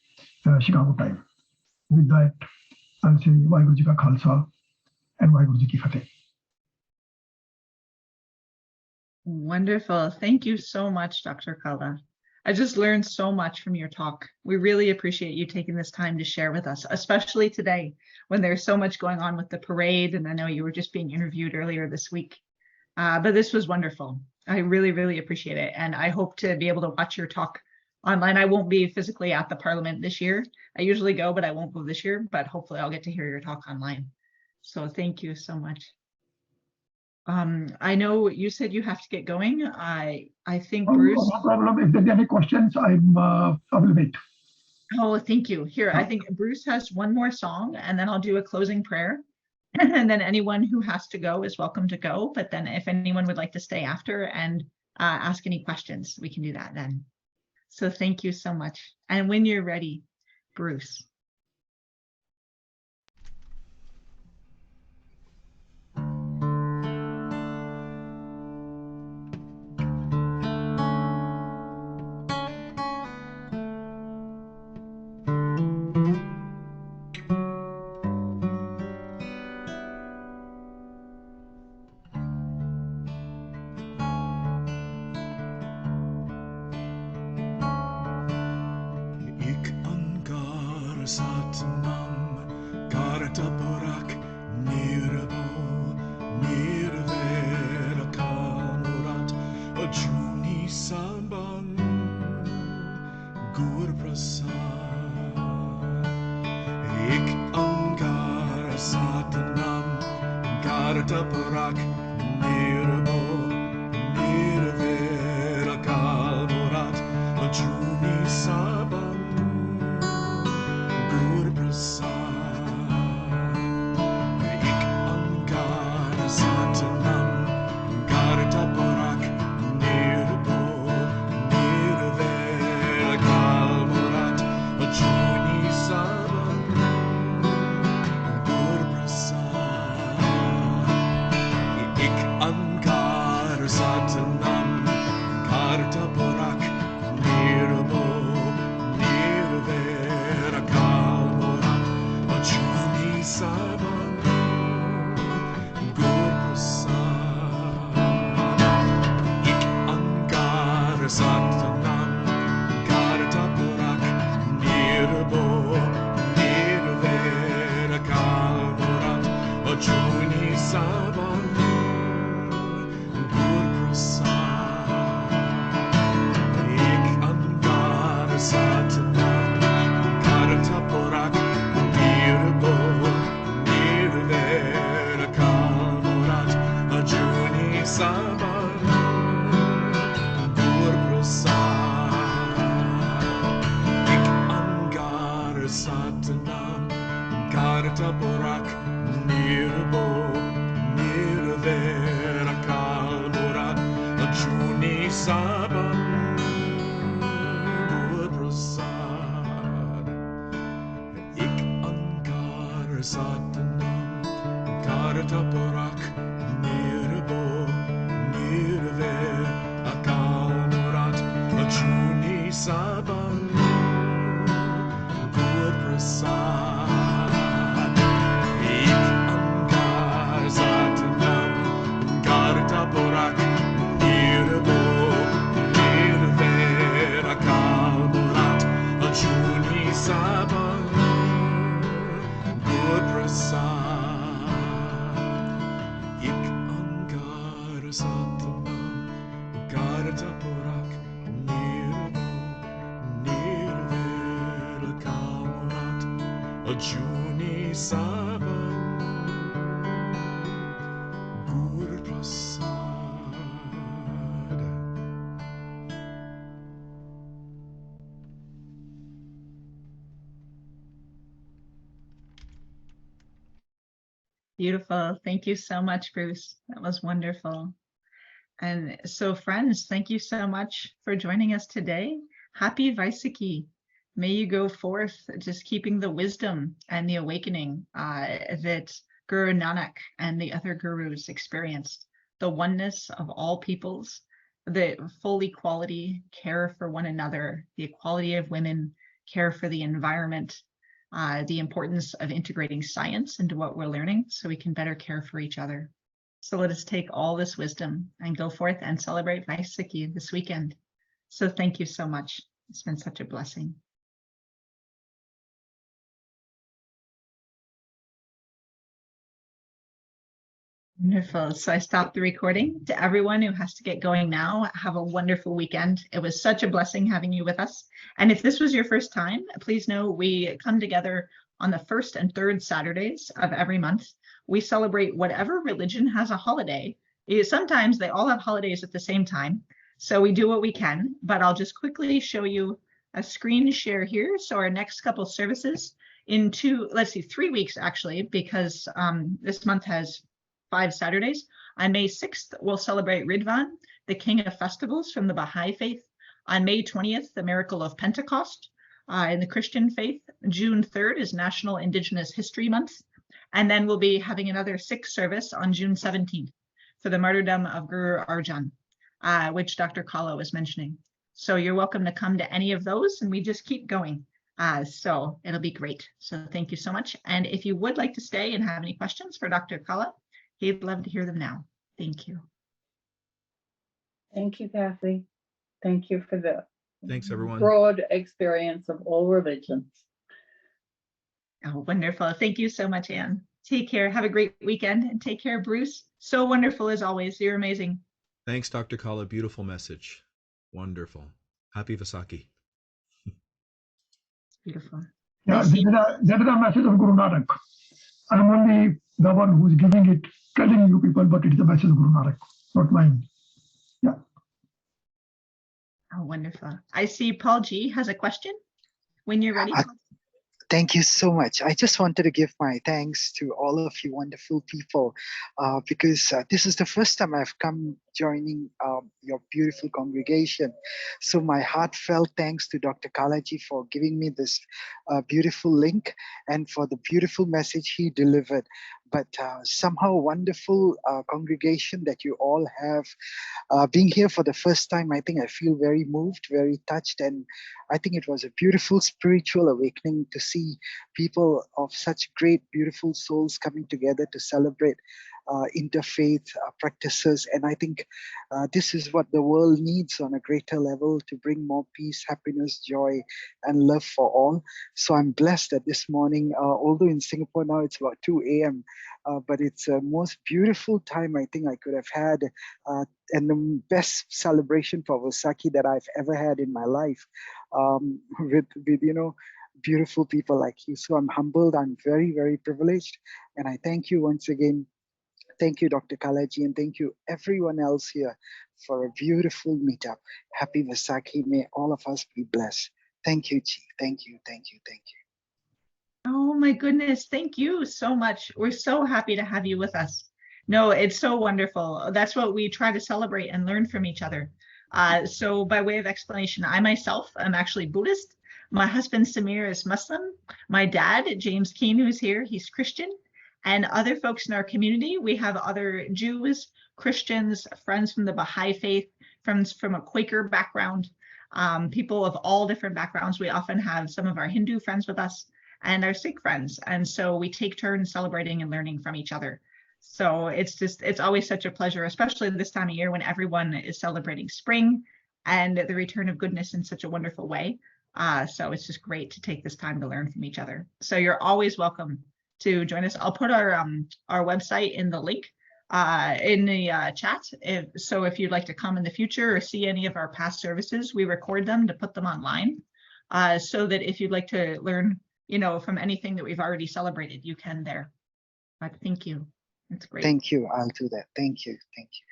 Chicago time. With that, I'll say Vaheguru Ji Ka Khalsa and Vaheguru Ji Ki Fateh. Wonderful. Thank you so much, Dr. Kala. I just learned so much from your talk. We really appreciate you taking this time to share with us, especially today when there's so much going on with the parade. And I know you were just being interviewed earlier this week, but this was wonderful. I really, really appreciate it. And I hope to be able to watch your talk online. I won't be physically at the Parliament this year. I usually go, but I won't go this year, but hopefully I'll get to hear your talk online. So thank you so much. I know you said you have to get going. I think Bruce. No problem. If there's any questions, I will wait. Oh, thank you. Here, I think Bruce has one more song, and then I'll do a closing prayer. And then anyone who has to go is welcome to go. But then if anyone would like to stay after and ask any questions, we can do that then. So thank you so much. And when you're ready, Bruce. Satnam Karatapurak Nirabo Nirvera Kamurat Ajuni Saban Gur Prasad Ik Ankara Satnam Karatapurak Nirabo Nirvera Kamurat Ajuni Saban Juni Satanam, Karatapurak, Nirabo, Nirvera Kalmorat, Ajuni Saban, Gur Prasad, Ik Angar Satanam, Karatapurak, Nirabo, Nirvera Kalmorat, Ajuni Saban, Gur Prasad, Ik Angar Satanam, Karatapurak, Nirabo, Nirver, Akal Murat, Ajuni Saban, Gur Prasad, Ik Angar Satanam, Karatapurak, Nirabo, Nirver, Akal Murat, Ajuni Saban, Gur Prasad, Ik Angar Satanam, Karatapurak, Nirabo, Nirver, Akal Murat, Ajuni Saban, Gur Prasad. Beautiful. Thank you so much, Bruce. That was wonderful. And so, friends, thank you so much for joining us today. Happy Vesakhi. May you go forth just keeping the wisdom and the awakening that Guru Nanak and the other gurus experienced, the oneness of all peoples, the full equality, care for one another, the equality of women, care for the environment, the importance of integrating science into what we're learning so we can better care for each other. So let us take all this wisdom and go forth and celebrate Vesakhi this weekend. So thank you so much. It's been such a blessing. Wonderful. So I stopped the recording. To everyone who has to get going now, have a wonderful weekend. It was such a blessing having you with us. And if this was your first time, please know we come together on the first and third Saturdays of every month. We celebrate whatever religion has a holiday. Sometimes they all have holidays at the same time. So we do what we can, but I'll just quickly show you a screen share here. So our next couple services in 3 weeks actually, because this month has 5 Saturdays. On May 6th, we'll celebrate Ridvan, the king of festivals from the Baha'i faith. On May 20th, the miracle of Pentecost in the Christian faith. June 3rd is National Indigenous History Month. And then we'll be having another Sikh service on June 17th for the martyrdom of Guru Arjan, which Dr. Kala was mentioning. So you're welcome to come to any of those, and we just keep going. So it'll be great. So thank you so much. And if you would like to stay and have any questions for Dr. Kala, he'd love to hear them now. Thank you. Thank you, Kathy. Thank you for the Thanks, everyone. broad experience of all religions. Oh, wonderful. Thank you so much, Anne. Take care. Have a great weekend, and take care, Bruce. So wonderful as always. You're amazing. Thanks, Dr. Kala. Beautiful message. Wonderful. Happy Vesakhi. Beautiful. Yeah, that is a message of Guru Nanak. I'm only the one who's giving it, telling you people, but it's a message of Guru Nanak, not mine. Yeah. Oh, wonderful. I see Paul G has a question. When you're ready. Thank you so much. I just wanted to give my thanks to all of you wonderful people because this is the first time I've come joining your beautiful congregation. So my heartfelt thanks to Dr. Kalaji for giving me this beautiful link and for the beautiful message he delivered. But somehow wonderful congregation that you all have. Being here for the first time, I think I feel very moved, very touched, and I think it was a beautiful spiritual awakening to see people of such great, beautiful souls coming together to celebrate interfaith practices. And I think this is what the world needs on a greater level, to bring more peace, happiness, joy, and love for all. So I'm blessed that this morning, although in Singapore now it's about 2 a.m., but it's the most beautiful time I think I could have had, and the best celebration for Vesakhi that I've ever had in my life, with beautiful people like you. So I'm humbled. I'm very, very privileged, and I thank you once again. Thank you, Dr. Kalaji, and thank you everyone else here for a beautiful meetup. Happy Vesakhi. May all of us be blessed. Thank you, Ji. Thank you, thank you, thank you. Oh my goodness, thank you so much. We're so happy to have you with us. No, it's so wonderful. That's what we try to celebrate and learn from each other. So by way of explanation, I myself am actually Buddhist. My husband Samir is Muslim. My dad, James Keane, who's here, he's Christian. And other folks in our community, we have other Jews, Christians, friends from the Baha'i faith, friends from a Quaker background, people of all different backgrounds. We often have some of our Hindu friends with us and our Sikh friends. And so we take turns celebrating and learning from each other. So it's always such a pleasure, especially this time of year when everyone is celebrating spring and the return of goodness in such a wonderful way. So it's just great to take this time to learn from each other. So you're always welcome to join us. I'll put our website in the link in the chat. So if you'd like to come in the future or see any of our past services, we record them to put them online, so that if you'd like to learn, from anything that we've already celebrated, you can there. But thank you. It's great. Thank you. I'll do that. Thank you. Thank you.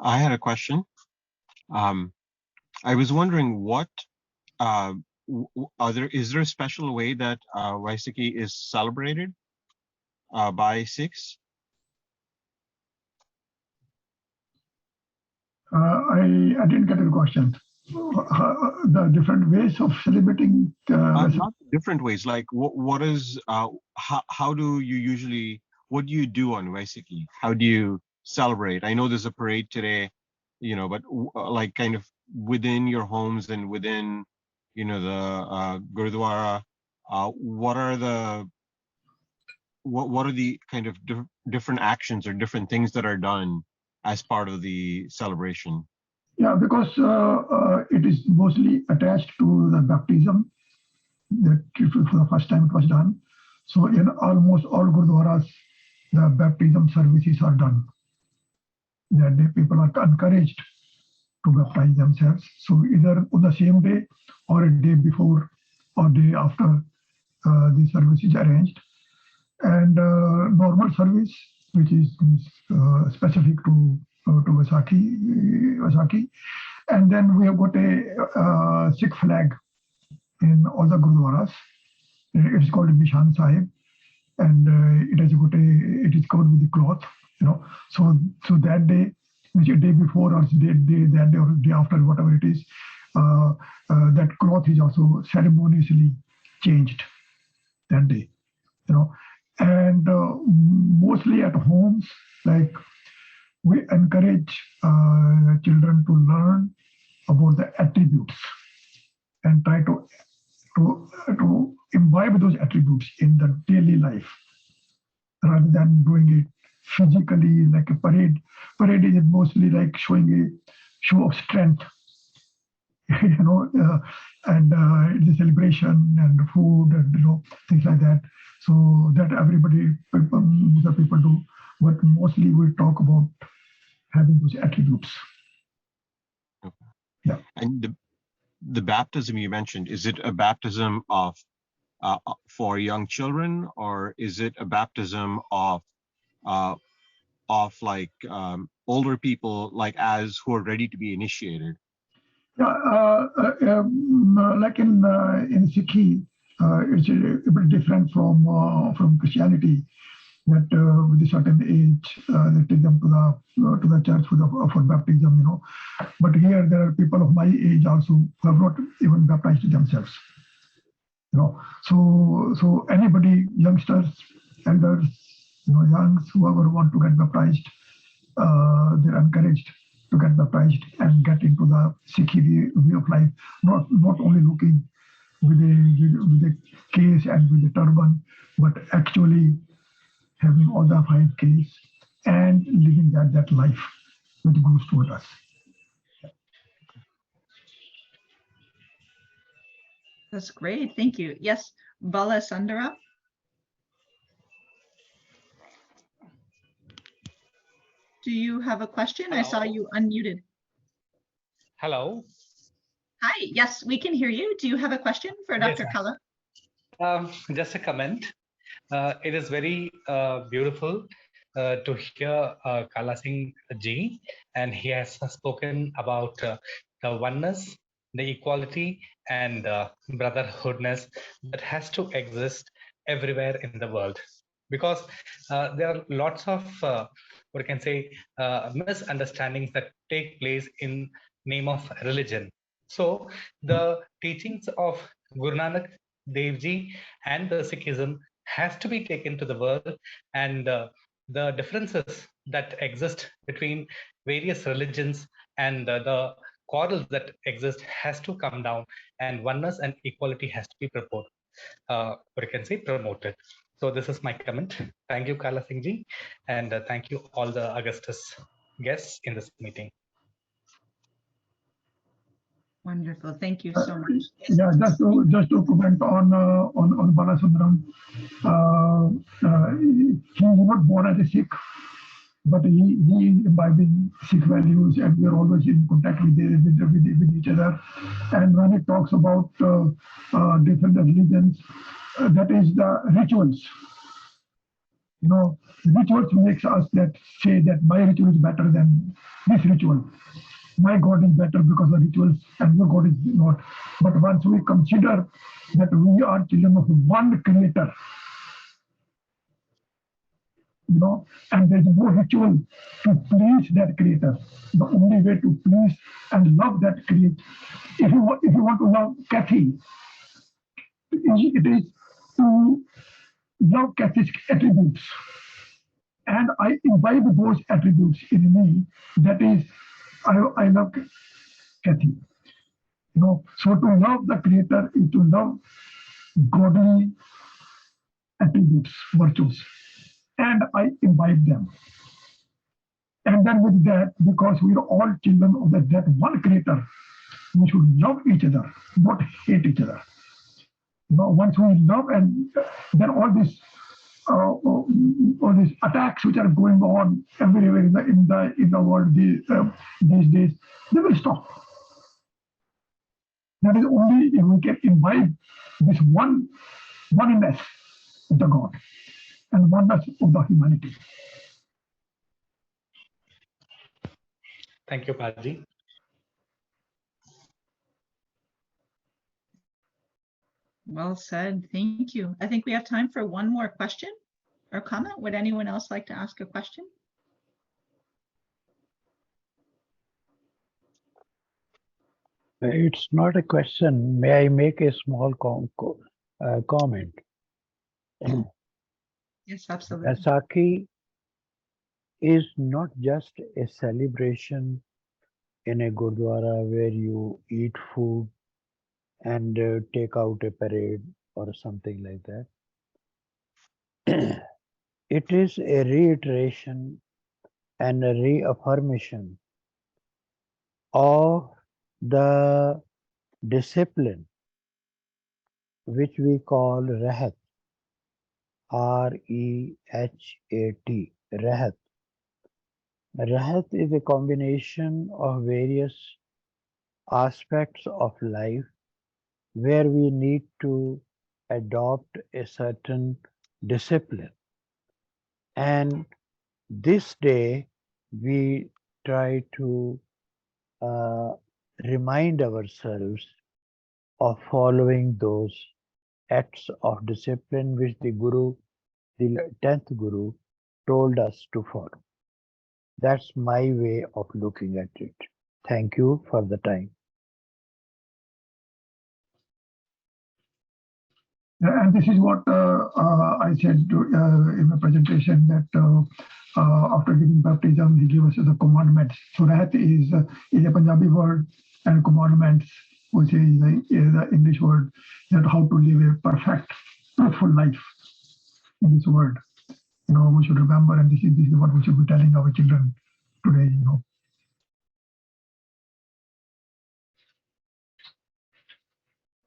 I had a question. I was wondering what is there a special way that Vesakhi is celebrated by Sikhs? I didn't get your question. The different ways of celebrating. Not different ways. Like what is how do you usually, what do you do on Vesakhi? How do you celebrate? I know there's a parade today, but like kind of within your homes and within the Gurdwara, what are the kind of different actions or different things that are done as part of the celebration? Yeah, because it is mostly attached to the baptism, that for the first time it was done. So in almost all Gurdwaras, the baptism services are done. That day people are encouraged to baptize themselves. So either on the same day or a day before or day after the service is arranged. And normal service, which is specific to Vesakhi. And then we have got a Sikh flag in all the Gurdwaras. It's called Nishan Sahib, and it is covered with the cloth. So that day, which a day before or that day or day after, whatever it is, that cloth is also ceremoniously changed that day. And mostly at homes, like we encourage children to learn about the attributes and try to imbibe those attributes in the daily life, rather than doing it physically like a parade. Parade is mostly like showing a show of strength, and it's a celebration and food and things like that. So that the people do, but mostly we talk about having those attributes. Okay. Yeah. And the baptism you mentioned, is it a baptism of for young children, or is it a baptism of like older people, like who are ready to be initiated? Yeah, like in Sikhi, it's a bit different from Christianity. That with a certain age, they take them to the church for baptism, But here there are people of my age also who have not even baptized themselves. So anybody, youngsters, elders, youngs, whoever want to get baptized, they're encouraged to get baptized and get into the Sikhi way of life, not only looking with a case and with a turban, but actually having all the 5 Ks and living that life which goes toward us. That's great. Thank you. Yes, Bala Sundara. Do you have a question? I saw you unmuted. Hello. Hi. Yes, we can hear you. Do you have a question for Dr. Kala? Just a comment. It is very beautiful to hear Kala Singh Ji, and he has spoken about the oneness, the equality, and brotherhoodness that has to exist everywhere in the world. Because there are lots of, what can say, misunderstandings that take place in name of religion. So the teachings of Guru Nanak Dev Ji and the Sikhism has to be taken to the world, and the differences that exist between various religions and the quarrels that exist has to come down, and oneness and equality has to be promoted. So this is my comment. Thank you, Kala Singh Ji, and thank you all the Augustus guests in this meeting. Wonderful. Thank you so much. Yeah, just to comment on Balasundaram. He was not born as a Sikh, but he imbibing Sikh values, and we are always in contact with each other. And when it talks about different religions, that is the rituals. You know, rituals makes us say that my ritual is better than this ritual. My God is better because of rituals, and your God is not. But once we consider that we are children of one Creator, you know, and there's no ritual to please that Creator. The only way to please and love that Creator, if you want to love Kathy, it is to love Kathy's attributes, and I imbibe those attributes in me. That is, I love Kathy. You know, so to love the Creator is to love godly attributes, virtues, and I imbibe them. And then with that, because we are all children of that one Creator, we should love each other, not hate each other. You know, once we love, and then all these attacks which are going on everywhere in the world these days, they will stop. That is only if we can imbibe this oneness of the God and oneness of the humanity. Thank you, Paji. Well said. Thank you. I think we have time for one more question or comment. Would anyone else like to ask a question? It's not a question. May I make a small comment? Yes, absolutely. Vesakhi is not just a celebration in a Gurdwara where you eat food and take out a parade or something like that. It is a reiteration and a reaffirmation of the discipline which we call Rahat, R-E-H-A-T, Rahat. Rahat is a combination of various aspects of life where we need to adopt a certain discipline. And this day we try to remind ourselves of following those acts of discipline which the Guru, the 10th Guru, told us to follow. That's my way of looking at it. Thank you for the time. And this is what I said in my presentation, that after giving baptism, he gave us the commandments. So Rahat is a Punjabi word, and commandments which is the English word that how to live a perfect, fruitful life in this world. We should remember, and this is what we should be telling our children today.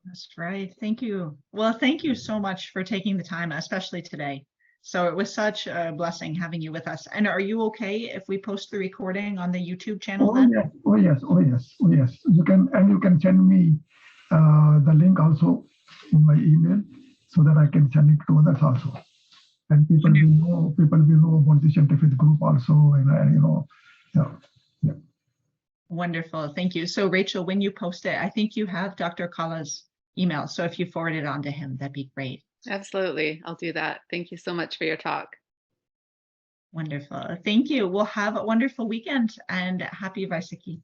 That's right. Thank you. Well, thank you so much for taking the time, especially today. So it was such a blessing having you with us. And are you okay if we post the recording on the YouTube channel then? Yes. Oh yes. You can send me the link also in my email so that I can send it to others also. And people will know about this interfaith group also, and yeah. Wonderful. Thank you. So Rachel, when you post it, I think you have Dr. Kala's email. So if you forward it on to him, that'd be great. Absolutely. I'll do that. Thank you so much for your talk. Wonderful. Thank you. We'll have a wonderful weekend and happy Vesakhi.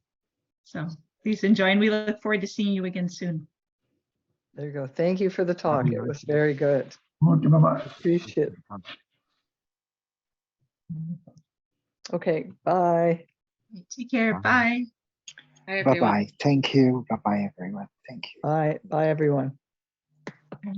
So please enjoy, and we look forward to seeing you again soon. There you go. Thank you for the talk. It was very good. Okay, bye-bye. Appreciate it. Okay, bye. Take care. Bye. Bye, everyone. Bye-bye. Thank you. Bye-bye, everyone. Thank you. Bye, everyone. Bye.